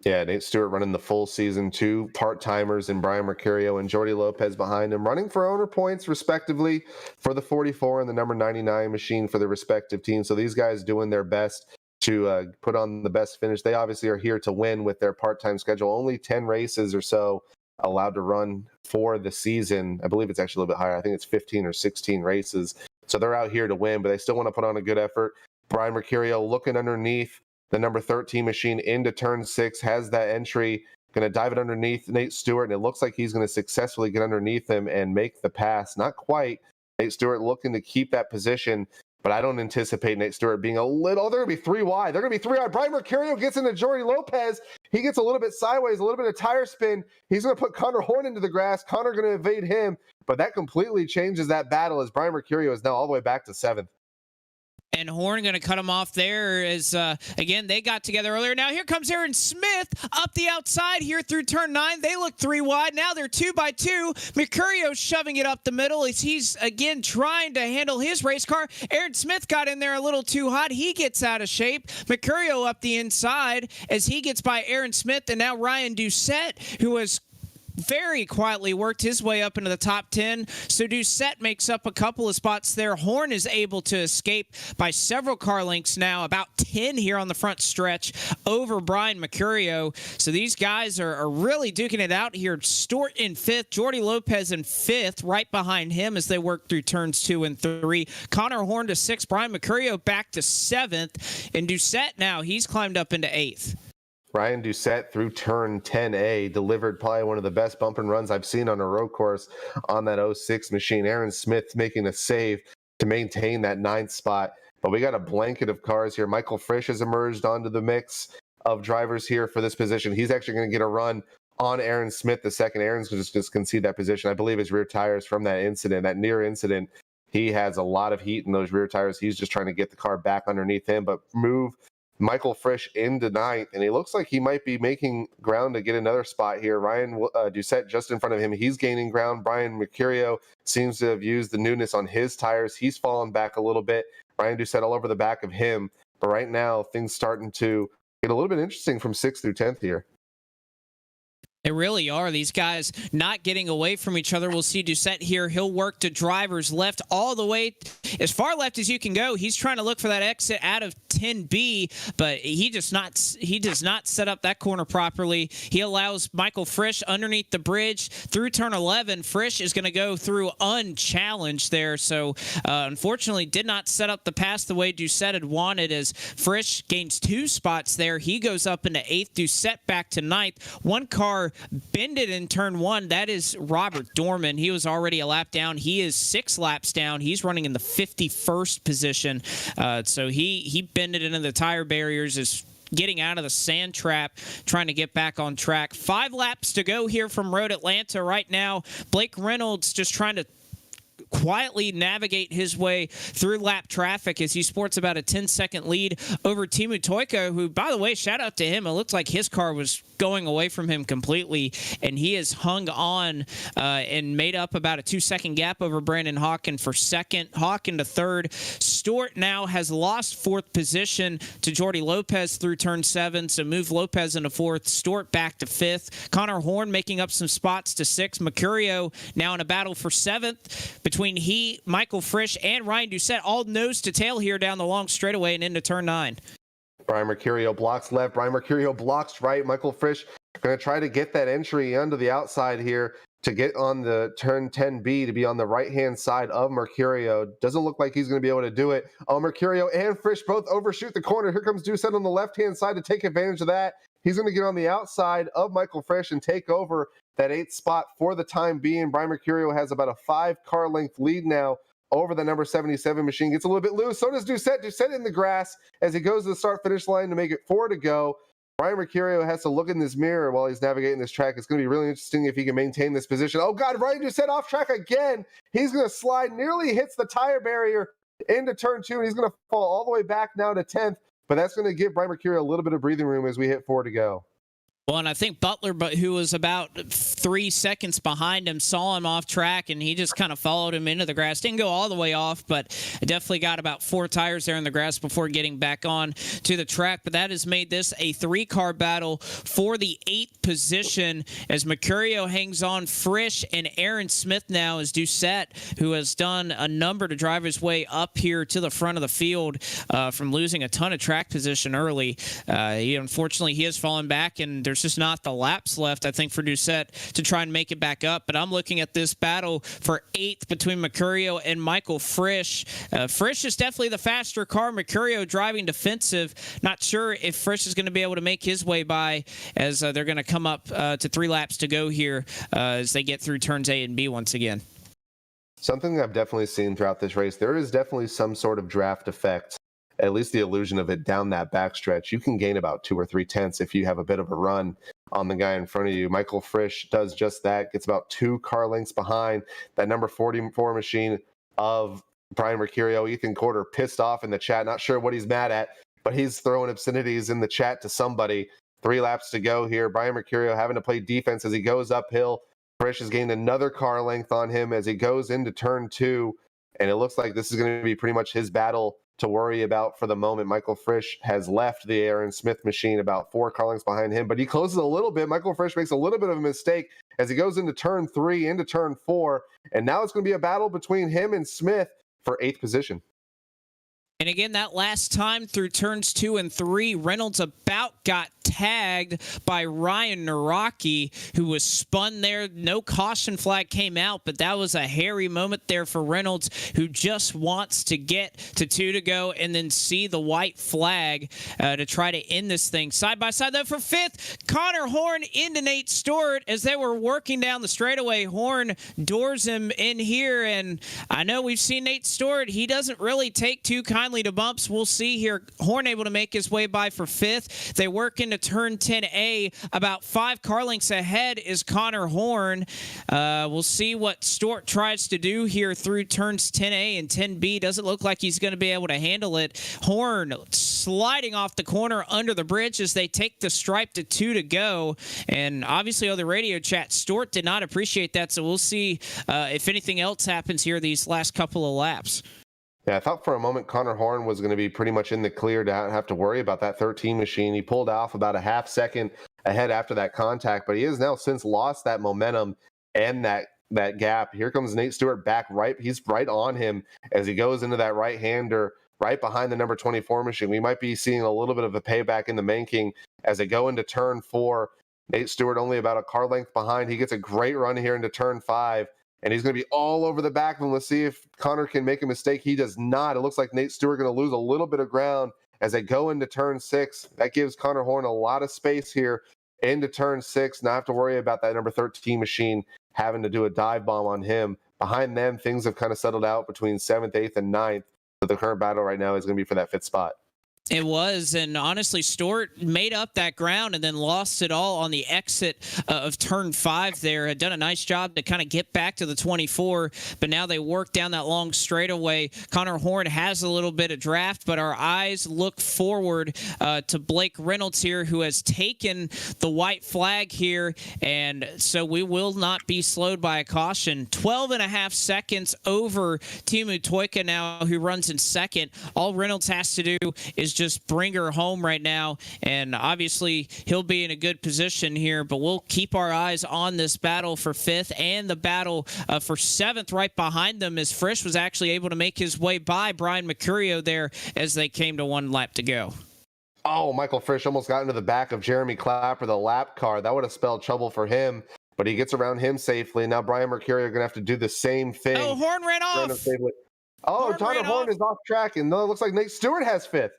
Yeah, Nate Stewart running the full season, 2 part-timers in Brian Mercurio and Jordy Lopez behind him, running for owner points respectively for the 44 and the number 99 machine for the respective teams. So these guys doing their best to put on the best finish. They obviously are here to win with their part-time schedule. Only 10 races or so allowed to run for the season. I believe it's actually a little bit higher. I think it's 15 or 16 races. So they're out here to win, but they still want to put on a good effort. Brian Mercurio looking underneath the number 13 machine into turn 6, has that entry, going to dive it underneath Nate Stewart, and it looks like he's going to successfully get underneath him and make the pass. Not quite. Nate Stewart looking to keep that position, but I don't anticipate Nate Stewart being a little. They're going to be 3 wide. They're going to be 3 wide. Brian Mercurio gets into Jordy Lopez. He gets a little bit sideways, a little bit of tire spin. He's going to put Connor Horn into the grass. Connor going to evade him, but that completely changes that battle as Brian Mercurio is now all the way back to 7th. And Horn going to cut him off there as, again, they got together earlier. Now here comes Aaron Smith up the outside here through turn 9. They look 3 wide. Now they're 2 by 2. Mercurio shoving it up the middle as he's, again, trying to handle his race car. Aaron Smith got in there a little too hot. He gets out of shape. Mercurio up the inside as he gets by Aaron Smith. And now Ryan Doucette, who has very quietly worked his way up into the top 10. So Doucette makes up a couple of spots there. Horn is able to escape by several car lengths now, about 10 here on the front stretch over Brian Mercurio. So these guys are really duking it out here. Stewart in 5th, Jordy Lopez in 5th, right behind him as they work through turns 2 and 3. Connor Horn to 6th, Brian Mercurio back to 7th, and Doucette now, he's climbed up into 8th. Ryan Doucette through turn 10A delivered probably one of the best bump and runs I've seen on a road course on that 06 machine. Aaron Smith making a save to maintain that 9th spot. But we got a blanket of cars here. Michael Frisch has emerged onto the mix of drivers here for this position. He's actually going to get a run on Aaron Smith the second. Aaron's just concede that position. I believe his rear tires from that incident, that near incident, he has a lot of heat in those rear tires. He's just trying to get the car back underneath him, but move Michael Frisch into 9th, and he looks like he might be making ground to get another spot here. Ryan Doucette just in front of him. He's gaining ground. Brian Mercurio seems to have used the newness on his tires. He's fallen back a little bit. Ryan Doucette all over the back of him. But right now, things starting to get a little bit interesting from 6th through 10th here. They really are. These guys not getting away from each other. We'll see Doucette here. He'll work to driver's left all the way as far left as you can go. He's trying to look for that exit out of 10B, but he does not set up that corner properly. He allows Michael Frisch underneath the bridge through turn 11. Frisch is going to go through unchallenged there. So unfortunately did not set up the pass the way Doucette had wanted, as Frisch gains 2 spots there. He goes up into 8th. Doucette back to 9th. One car bended in turn 1. That is Robert Dorman. He was already a lap down. He is 6 laps down. He's running in the 51st position. So he bended into the tire barriers, is getting out of the sand trap, trying to get back on track. 5 laps to go here from Road Atlanta right now. Blake Reynolds just trying to quietly navigate his way through lap traffic as he sports about a 10-second lead over Timu Toyko, who, by the way, shout out to him. It looked like his car was going away from him completely, and he has hung on and made up about a 2-second gap over Brandon Hawken for second. Hawken to third. Stewart now has lost 4th position to Jordy Lopez through turn 7, so move Lopez into 4th. Stewart back to 5th. Connor Horn making up some spots to 6th. Mercurio now in a battle for 7th between he, Michael Frisch, and Ryan Doucette, all nose to tail here down the long straightaway and into turn 9. Brian Mercurio blocks left. Brian Mercurio blocks right. Michael Frisch going to try to get that entry onto the outside here to get on the turn 10B to be on the right-hand side of Mercurio. Doesn't look like he's going to be able to do it. Mercurio and Frisch both overshoot the corner. Here comes Doucette on the left-hand side to take advantage of that. He's going to get on the outside of Michael Frisch and take over that 8th spot for the time being. Brian Mercurio has about a 5-car length lead now over the number 77 machine. Gets a little bit loose. So does Doucette. Doucette in the grass as he goes to the start-finish line to make it 4 to go. Brian Mercurio has to look in this mirror while he's navigating this track. It's going to be really interesting if he can maintain this position. Oh, God, Ryan Doucette off track again. He's going to slide, nearly hits the tire barrier into turn 2, and he's going to fall all the way back now to 10th. But that's going to give Brian Mercurio a little bit of breathing room as we hit 4 to go. Well, and I think Butler, who was about 3 seconds behind him, saw him off track, and he just kind of followed him into the grass. Didn't go all the way off, but definitely got about 4 tires there in the grass before getting back on to the track. But that has made this a 3-car battle for the 8th position as Mercurio hangs on. Frisch and Aaron Smith now as Doucette, who has done a number to drive his way up here to the front of the field from losing a ton of track position early. Unfortunately, he has fallen back, and there's just not the laps left, I think, for Doucette to try and make it back up. But I'm looking at this battle for 8th between Mercurio and Michael Frisch. Frisch is definitely the faster car. Mercurio driving defensive. Not sure if Frisch is going to be able to make his way by, as they're going to come up to 3 laps to go here as they get through turns A and B once again. Something that I've definitely seen throughout this race, there is definitely some sort of draft effect, at least the illusion of it down that backstretch. You can gain about 2 or 3 tenths if you have a bit of a run on the guy in front of you. Michael Frisch does just that, gets about 2 car lengths behind that number 44 machine of Brian Mercurio. Ethan Corder pissed off in the chat, not sure what he's mad at, but he's throwing obscenities in the chat to somebody. 3 laps to go here. Brian Mercurio having to play defense as he goes uphill. Frisch has gained another car length on him as he goes into turn 2, and it looks like this is going to be pretty much his battle to worry about for the moment. Michael Frisch has left the Aaron Smith machine about 4 car lengths behind him, but he closes a little bit. Michael Frisch makes a little bit of a mistake as he goes into turn 3, into turn 4, and now it's going to be a battle between him and Smith for 8th position. And again, that last time through turns 2 and 3, Reynolds about got tagged by Ryan Naraki, who was spun there. No caution flag came out, but that was a hairy moment there for Reynolds, who just wants to get to 2 to go and then see the white flag to try to end this thing. Side by side, though, for 5th, Connor Horn into Nate Stewart as they were working down the straightaway. Horn doors him in here, and I know we've seen Nate Stewart. He doesn't really take too kindly to bumps. We'll see here. Horn able to make his way by for 5th. They work into turn 10A. About 5 car lengths ahead is Connor Horn. We'll see what Stewart tries to do here through turns 10A and 10B. Doesn't look like he's going to be able to handle it. Horn sliding off the corner under the bridge as they take the stripe to 2 to go. And obviously on the radio chat, Stewart did not appreciate that. So we'll see if anything else happens here these last couple of laps. Yeah, I thought for a moment Connor Horn was going to be pretty much in the clear to have to worry about that 13 machine. He pulled off about a half second ahead after that contact, but he has now since lost that momentum and that gap. Here comes Nate Stewart back right. He's right on him as he goes into that right-hander right behind the number 24 machine. We might be seeing a little bit of a payback in the making as they go into turn 4. Nate Stewart only about a car length behind. He gets a great run here into turn 5, and he's going to be all over the back of him. Let's see if Connor can make a mistake. He does not. It looks like Nate Stewart going to lose a little bit of ground as they go into turn 6. That gives Connor Horn a lot of space here into turn 6. Not have to worry about that number 13 machine having to do a dive bomb on him. Behind them, things have kind of settled out between 7th, 8th, and 9th. But the current battle right now is going to be for that 5th spot. It was, and honestly, Stewart made up that ground and then lost it all on the exit of turn 5 there. Had done a nice job to kind of get back to the 24, but now they work down that long straightaway. Connor Horn has a little bit of draft, but our eyes look forward to Blake Reynolds here, who has taken the white flag here, and so we will not be slowed by a caution. 12.5 seconds over Timu Toika now, who runs in second. All Reynolds has to do is just bring her home right now, and obviously he'll be in a good position here, but we'll keep our eyes on this battle for 5th and the battle for 7th right behind them, as Frisch was actually able to make his way by Brian Mercurio there as they came to 1 lap to go. Oh, Michael Frisch almost got into the back of Jeremy Clapper, the lap car. That would have spelled trouble for him, but he gets around him safely. Now Brian Mercurio going to have to do the same thing. Oh, Horn ran off. Oh, Connor Horn is off track, and no, it looks like Nate Stewart has 5th.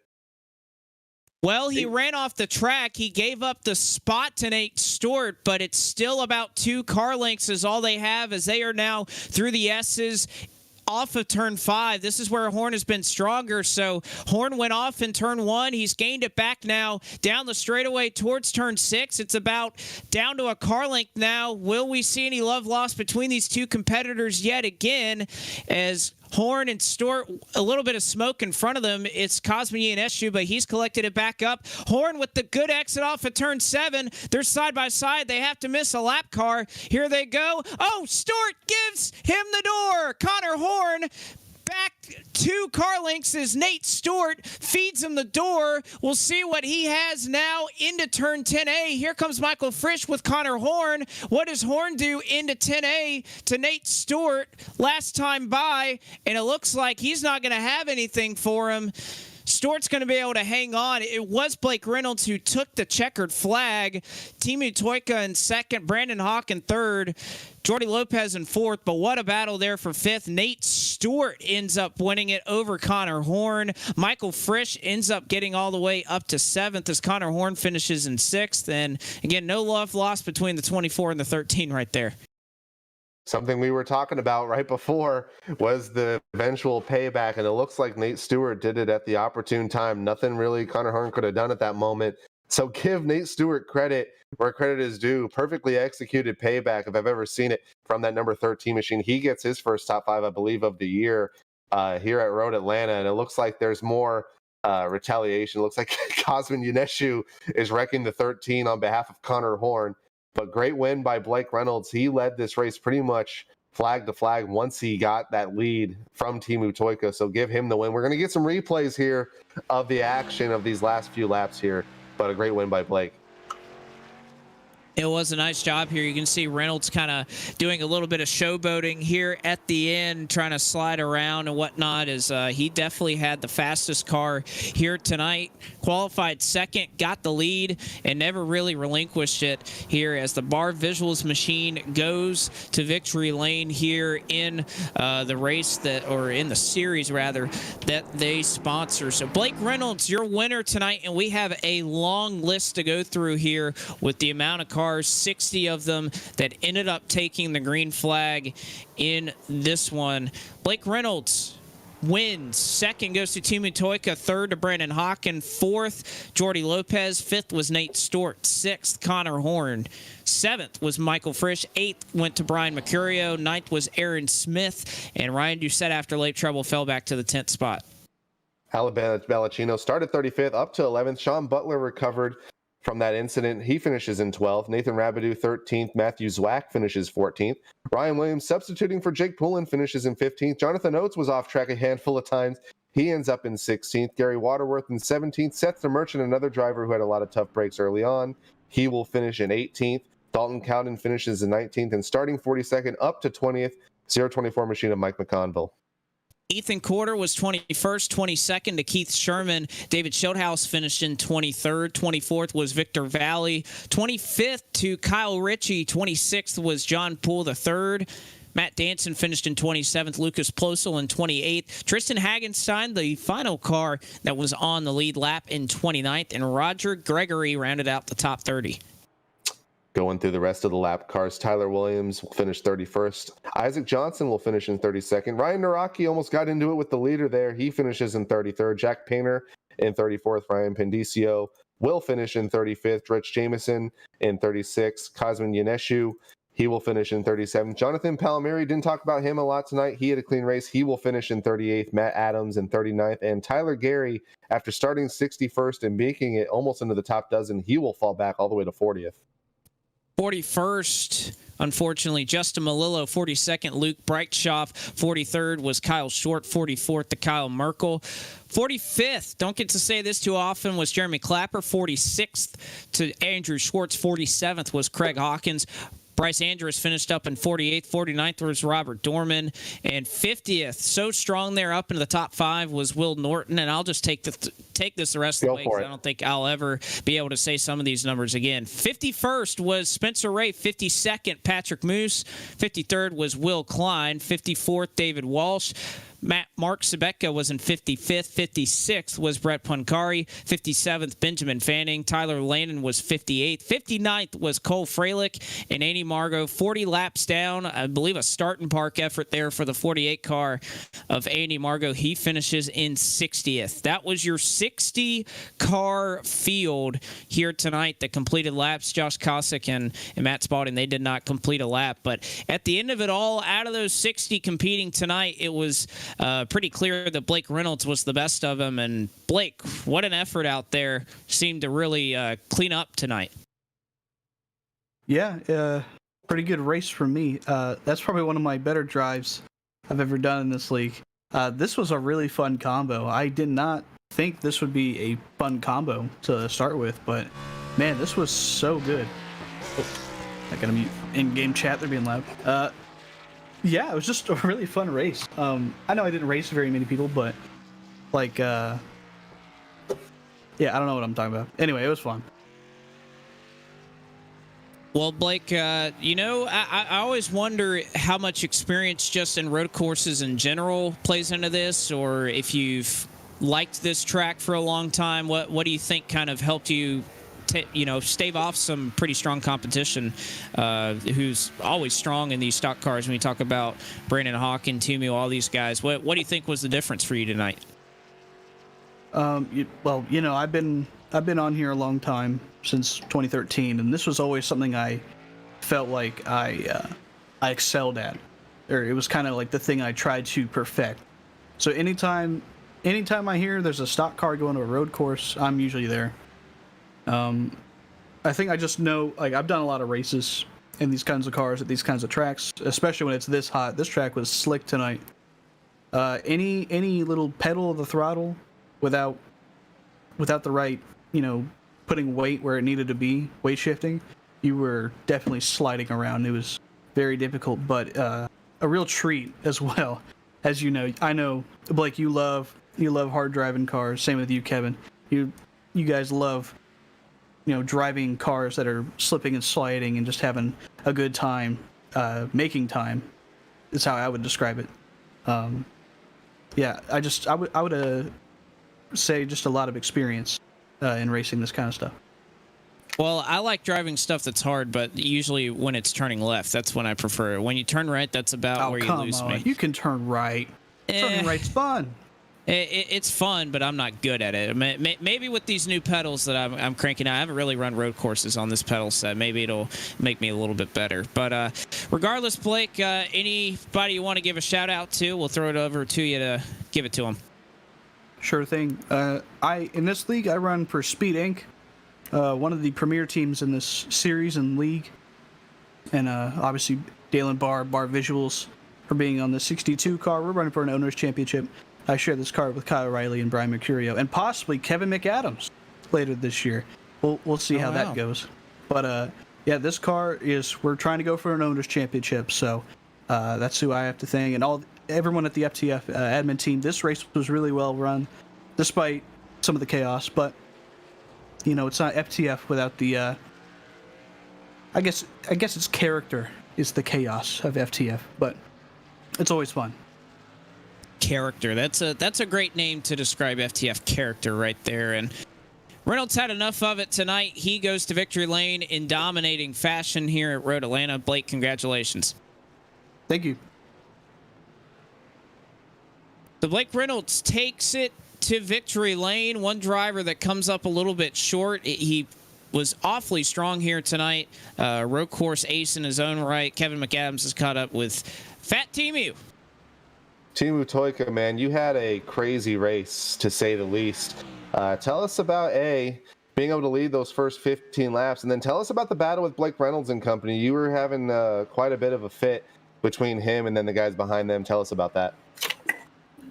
Well, he ran off the track. He gave up the spot to Nate Stewart, but it's still about 2 car lengths is all they have, as they are now through the S's off of turn 5. This is where Horn has been stronger. So Horn went off in turn 1. He's gained it back now down the straightaway towards turn 6. It's about down to a car length now. Will we see any love lost between these two competitors yet again, as Horn and Stewart, a little bit of smoke in front of them. It's Cosme and Eshu, but he's collected it back up. Horn with the good exit off of turn 7. They're side by side. They have to miss a lap car. Here they go. Oh, Stewart gives him the door. Connor Horn back 2 car lengths as Nate Stewart feeds him the door. We'll see what he has now into turn 10A. Here comes Michael Frisch with Connor Horn. What does Horn do into 10A to Nate Stewart last time by? And it looks like he's not going to have anything for him. Stewart's going to be able to hang on. It was Blake Reynolds who took the checkered flag. Timu Toika in second, Brandon Hawk in third, Jordy Lopez in fourth, but what a battle there for 5th. Nate Stewart ends up winning it over Connor Horn. Michael Frisch ends up getting all the way up to 7th as Connor Horn finishes in 6th. And again, no love lost between the 24 and the 13 right there. Something we were talking about right before was the eventual payback, and it looks like Nate Stewart did it at the opportune time. Nothing really Connor Horn could have done at that moment. So give Nate Stewart credit where credit is due. Perfectly executed payback, if I've ever seen it, from that number 13 machine. He gets his first top 5, I believe, of the year here at Road Atlanta, and it looks like there's more retaliation. It looks like Cosmin Yuneshu is wrecking the 13 on behalf of Connor Horn. But great win by Blake Reynolds. He led this race pretty much flag to flag once he got that lead from Timu Toika. So give him the win. We're going to get some replays here of the action of these last few laps here, but a great win by Blake. It was a nice job here. You can see Reynolds kind of doing a little bit of showboating here at the end, trying to slide around and whatnot, as he definitely had the fastest car here tonight. Qualified second, got the lead, and never really relinquished it here as the Bar Visuals machine goes to victory lane here in the race in the series rather, that they sponsor. So Blake Reynolds, your winner tonight, and we have a long list to go through here with the amount of cars, 60 of them, that ended up taking the green flag in this one. Blake Reynolds wins. Second goes to Timu Toika. Third to Brandon Hawken. Fourth, Jordy Lopez. Fifth was Nate Stewart. Sixth, Connor Horn. Seventh was Michael Frisch. Eighth went to Brian Mercurio. Ninth was Aaron Smith. And Ryan Doucette, after late trouble, fell back to the 10th spot. Alabama Ballacino started 35th up to 11th. Sean Butler recovered from that incident. He finishes in 12th. Nathan Rabideau 13th. Matthew Zwack finishes 14th. Ryan Williams substituting for Jake Poulin finishes in 15th. Jonathan Oates was off track a handful of times. He ends up in 16th. Gary Waterworth in 17th. Seth the Merchant, another driver who had a lot of tough breaks early on. He will finish in 18th. Dalton Cowden finishes in 19th, and starting 42nd up to 20th, 024 machine of Mike McConville. Ethan Corder was 21st, 22nd to Keith Sherman. David Schildhouse finished in 23rd. 24th was Victor Valley. 25th to Kyle Ritchie. 26th was John Poole III. Matt Danson finished in 27th. Lucas Plosel in 28th. Tristan Hagenstein, the final car that was on the lead lap, in 29th. And Roger Gregory rounded out the top 30. Going through the rest of the lap cars, Tyler Williams will finish 31st. Isaac Johnson will finish in 32nd. Ryan Naraki almost got into it with the leader there. He finishes in 33rd. Jack Painter in 34th. Ryan Pendicio will finish in 35th. Rich Jameson in 36th. Cosmin Yaneshu, he will finish in 37th. Jonathan Palmieri, didn't talk about him a lot tonight. He had a clean race. He will finish in 38th. Matt Adams in 39th. And Tyler Gary, after starting 61st and making it almost into the top dozen, he will fall back all the way to 40th. 41st, unfortunately, Justin Malillo. 42nd, Luke Breitschoff. 43rd was Kyle Short. 44th to Kyle Merkel. 45th, don't get to say this too often, was Jeremy Clapper. 46th to Andrew Schwartz. 47th was Craig Hawkins. Bryce Andrews finished up in 48th. 49th was Robert Dorman. And 50th, so strong there up into the top 5, was Will Norton. And I'll just take this the rest of the way, because I don't think I'll ever be able to say some of these numbers again. 51st was Spencer Ray. 52nd, Patrick Moose. 53rd was Will Klein. 54th, David Walsh. Mark Sebeka was in 55th. 56th was Brett Pancari. 57th, Benjamin Fanning. Tyler Landon was 58th. 59th was Cole Freilich and Andy Margot. 40 laps down. I believe a start and park effort there for the 48 car of Andy Margot. He finishes in 60th. That was your 60-car field here tonight that completed laps. Josh Kosick and Matt Spalding, they did not complete a lap. But at the end of it all, out of those 60 competing tonight, it was pretty clear that Blake Reynolds was the best of them. And Blake, what an effort out there. Seemed to really clean up tonight. Yeah, pretty good race from me. That's probably one of my better drives I've ever done in this league. This was a really fun combo. I did not think this would be a fun combo to start with, but man, this was so good. I gotta mute in-game chat, they're being loud. Yeah, it was just a really fun race. I know I didn't race very many people, but like, yeah, I don't know what I'm talking about. Anyway, it was fun. Well, Blake, I always wonder how much experience just in road courses in general plays into this, or if you've liked this track for a long time. What do you think kind of helped you stave off some pretty strong competition, who's always strong in these stock cars when we talk about Brandon Hawkin, Tumu, all these guys. What do you think was the difference for you tonight? I've been on here a long time, since 2013, and this was always something I felt like I excelled at, or it was kind of like the thing I tried to perfect. So anytime I hear there's a stock car going to a road course, I'm usually there. I think I just know, like, I've done a lot of races in these kinds of cars at these kinds of tracks, especially when it's this hot. This track was slick tonight. Any little pedal of the throttle without the right, putting weight where it needed to be, weight shifting, you were definitely sliding around. It was very difficult, but a real treat as well. As you know, I know, Blake, you love hard driving cars. Same with you, Kevin. You guys love driving cars that are slipping and sliding and just having a good time, making time is how I would describe it. Yeah, I would say just a lot of experience in racing this kind of stuff. Well, I like driving stuff that's hard, but usually when it's turning left, that's when I prefer it. When you turn right, that's about where you lose me. You can turn right. Turning right's fun. It's fun, but I'm not good at it. Maybe with these new pedals that I'm cranking out, I haven't really run road courses on this pedal set. Maybe it'll make me a little bit better. But regardless, Blake, anybody you want to give a shout out to, we'll throw it over to you to give it to them. Sure thing. In this league, I run for Speed Inc., one of the premier teams in this series and league. And obviously, Dalen Bar Visuals, for being on the 62 car. We're running for an owner's championship. I share this car with Kyle Riley and Brian Mercurio, and possibly Kevin McAdams later this year. We'll see how that goes. But yeah, this car is we're trying to go for an owners championship, so that's who I have to thank, and everyone at the FTF admin team. This race was really well run, despite some of the chaos. But it's not FTF without the. I guess its character is the chaos of FTF, but it's always fun. Character. That's a great name to describe FTF character right there. And Reynolds had enough of it tonight. He goes to victory lane in dominating fashion here at Road Atlanta. Blake, congratulations. Thank you. So Blake Reynolds takes it to victory lane. One driver that comes up a little bit short. He was awfully strong here tonight. Road course ace in his own right. Kevin McAdams has caught up with Fat Timu. Timu Toika, man, you had a crazy race, to say the least. Tell us about being able to lead those first 15 laps, and then tell us about the battle with Blake Reynolds and company. You were having quite a bit of a fit between him and then the guys behind them. Tell us about that.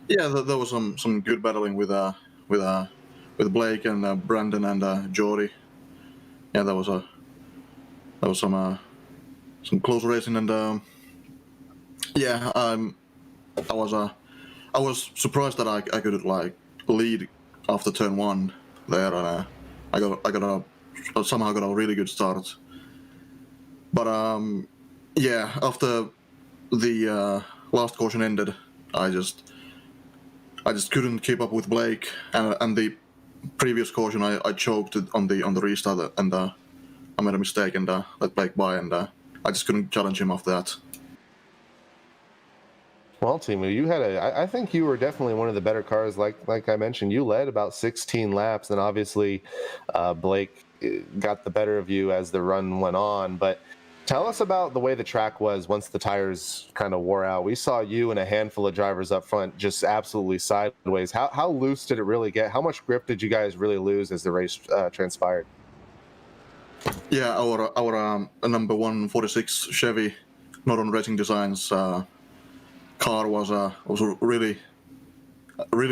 Yeah, there was some good battling with Blake and Brandon and Jordy. Yeah, there was some close racing, and I was surprised that I could lead after turn one there, and I somehow got a really good start. But after the last caution ended, I just couldn't keep up with Blake, and the previous caution I choked on the restart, and I made a mistake and let Blake by, and I just couldn't challenge him after that. Well, Timu, you had I think you were definitely one of the better cars. Like I mentioned, you led about 16 laps, and obviously Blake got the better of you as the run went on. But tell us about the way the track was once the tires kind of wore out. We saw you and a handful of drivers up front just absolutely sideways. How loose did it really get? How much grip did you guys really lose as the race transpired? Yeah, our number 146 Chevy, not on Racing Designs, car was really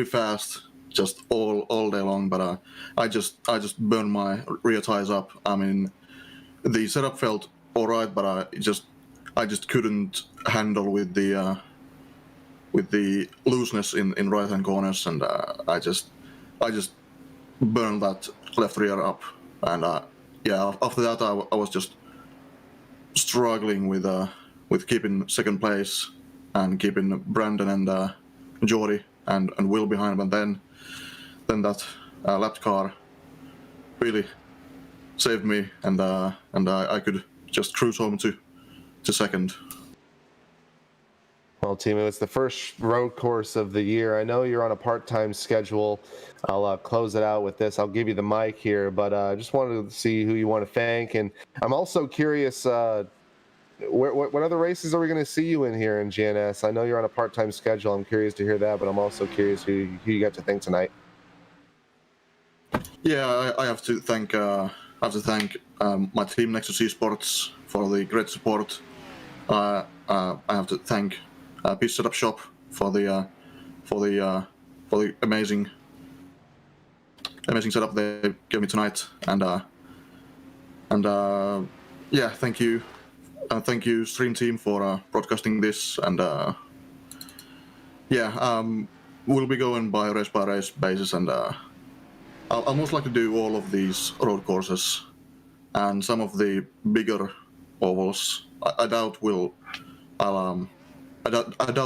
fast, just all day long. But I just burned my rear tires up. I mean, the setup felt all right, but I just couldn't handle with the looseness in right hand corners, and I just burned that left rear up. And after that I was just struggling with keeping second place and keeping Brandon and Jordy and Will behind, but then that lap car really saved me, and I could just cruise home to second. Well, Timu, it's the first road course of the year. I know you're on a part-time schedule. I'll close it out with this. I'll give you the mic here, but I just wanted to see who you want to thank, and I'm also curious. What other races are we going to see you in here in GNS? I know you're on a part-time schedule. I'm curious to hear that, but I'm also curious who you got to thank tonight. Yeah, I have to thank my team Nexus Esports for the great support. I have to thank Peace Setup Shop for the amazing setup they gave me tonight, and thank you. Thank you, Stream Team, for broadcasting this. And we'll be going by race basis, and I'll most likely do all of these road courses and some of the bigger ovals. I doubt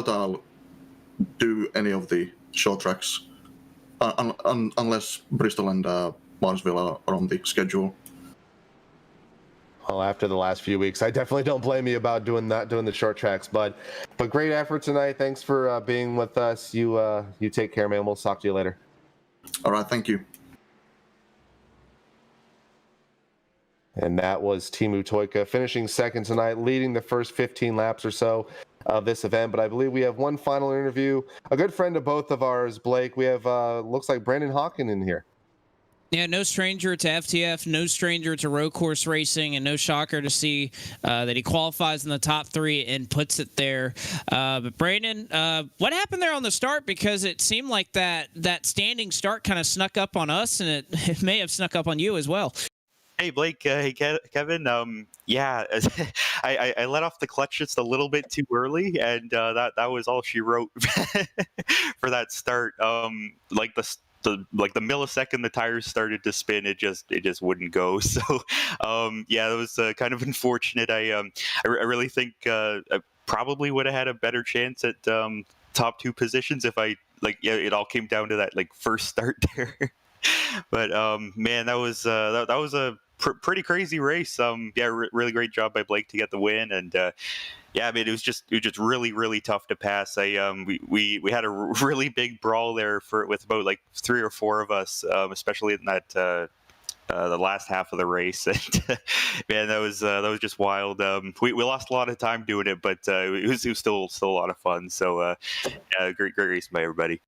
I'll do any of the short tracks unless Bristol and Martinsville are on the schedule. Well, after the last few weeks, I definitely don't blame you about doing the short tracks, but great effort tonight. Thanks for being with us. You take care, man. We'll talk to you later. All right, thank you. And that was Timu Toika finishing second tonight, leading the first 15 laps or so of this event. But I believe we have one final interview. A good friend of both of ours, Blake. We have looks like Brandon Hawken in here. Yeah, no stranger to FTF, no stranger to road course racing, and no shocker to see that he qualifies in the top three and puts it there. But Brandon, what happened there on the start? Because it seemed like that standing start kind of snuck up on us, and it may have snuck up on you as well. Hey Blake, hey Kevin. Yeah, I let off the clutch just a little bit too early, and that was all she wrote for that start. Like the millisecond the tires started to spin, it just wouldn't go. So yeah, it was kind of unfortunate. I really think I probably would have had a better chance at top two positions if I like. Yeah, it all came down to that like first start there. But man, that was a pretty crazy race. Yeah, really great job by Blake to get the win, and yeah, I mean it was just really tough to pass. We had a really big brawl there with about like 3 or 4 of us, especially in that. The last half of the race, and man, that was just wild. We lost a lot of time doing it, but it was still a lot of fun. So yeah, great race by everybody.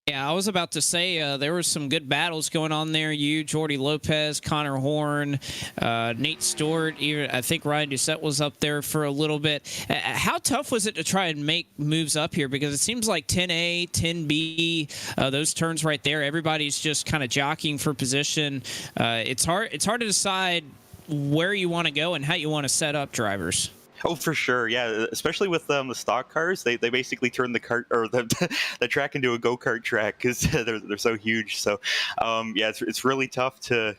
Yeah, I was about to say there were some good battles going on there. You, Jordy Lopez, Connor Horn, Nate Stewart, even I think Ryan Doucette was up there for a little bit. How tough was it to try and make moves up here? Because it seems like 10A, 10B, those turns right there, everybody's just kind of jockeying for position. It's hard to decide where you want to go and how you want to set up drivers. Oh, for sure, yeah. Especially with the stock cars, they basically turn the cart or the track into a go-kart track because they're so huge. So, yeah, it's really tough to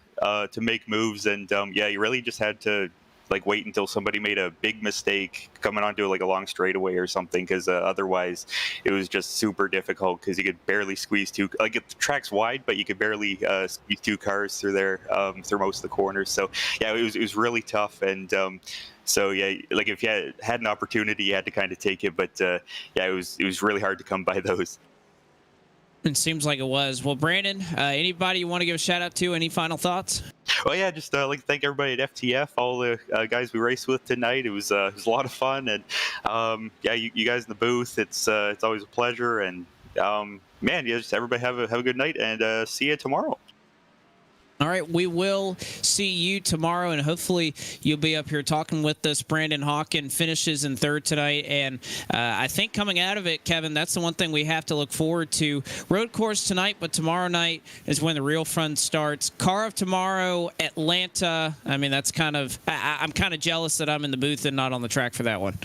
make moves, and yeah, you really just had to like wait until somebody made a big mistake coming onto like a long straightaway or something, because otherwise it was just super difficult because you could barely squeeze two. Like the track's wide, but you could barely squeeze 2 cars through there through most of the corners. So yeah, it was really tough, and so yeah, like if you had an opportunity, you had to kind of take it. But yeah, it was really hard to come by those. It seems like it was. Well, Brandon, anybody you want to give a shout out to? Any final thoughts? Well, yeah, just like to thank everybody at FTF, all the guys we raced with tonight. It was a lot of fun, and yeah, you guys in the booth, it's always a pleasure. And man, yeah, just everybody have a good night, and see you tomorrow. All right, we will see you tomorrow, and hopefully you'll be up here talking with us. Brandon Hawken finishes in 3rd tonight, and I think coming out of it, Kevin, that's the one thing we have to look forward to. Road course tonight, but tomorrow night is when the real fun starts. Car of tomorrow, Atlanta. I mean, that's kind of I'm kind of jealous that I'm in the booth and not on the track for that one.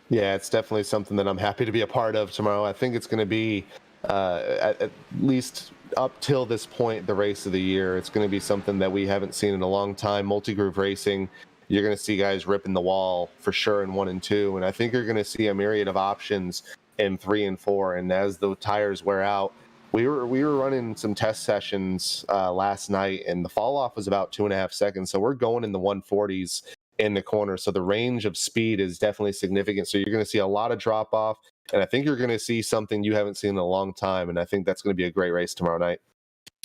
Yeah, it's definitely something that I'm happy to be a part of tomorrow. I think it's going to be at least up till this point the race of the year. It's going to be something that we haven't seen in a long time. Multi-groove racing, you're going to see guys ripping the wall for sure in 1 and 2, and I think you're going to see a myriad of options in 3 and 4. And as the tires wear out, we were running some test sessions last night, and the fall off was about 2.5 seconds. So we're going in the 140s in the corner, so the range of speed is definitely significant. So you're going to see a lot of drop off, and I think you're going to see something you haven't seen in a long time, and I think that's going to be a great race tomorrow night.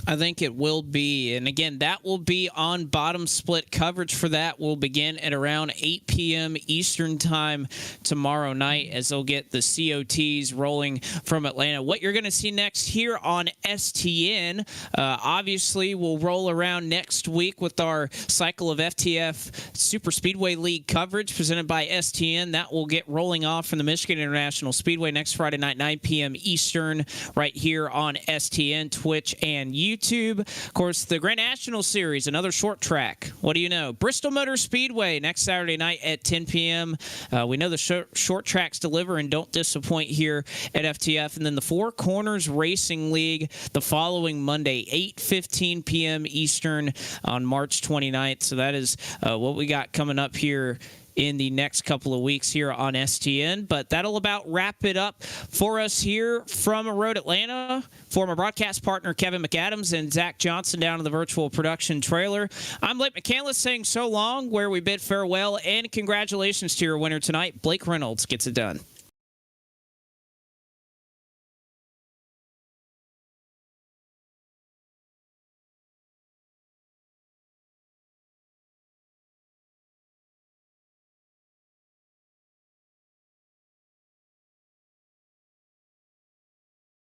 I think it will be. And again, that will be on bottom split. Coverage for that will begin at around 8 p.m. Eastern time tomorrow night as they'll get the COTs rolling from Atlanta. What you're going to see next here on STN, obviously, we'll roll around next week with our cycle of FTF Super Speedway League coverage presented by STN. That will get rolling off from the Michigan International Speedway next Friday night, 9 p.m. Eastern, right here on STN, Twitch, and YouTube. Of course, the Grand National Series, another short track. What do you know? Bristol Motor Speedway next Saturday night at 10 p.m. We know the short tracks deliver and don't disappoint here at FTF. And then the Four Corners Racing League the following Monday, 8:15 p.m. Eastern on March 29th. So that is what we got coming up here in the next couple of weeks here on STN. But that'll about wrap it up for us here from Road Atlanta. For my broadcast partner, Kevin McAdams, and Zach Johnson down in the virtual production trailer, I'm Blake McCandless saying so long, where we bid farewell, and congratulations to your winner tonight. Blake Reynolds gets it done.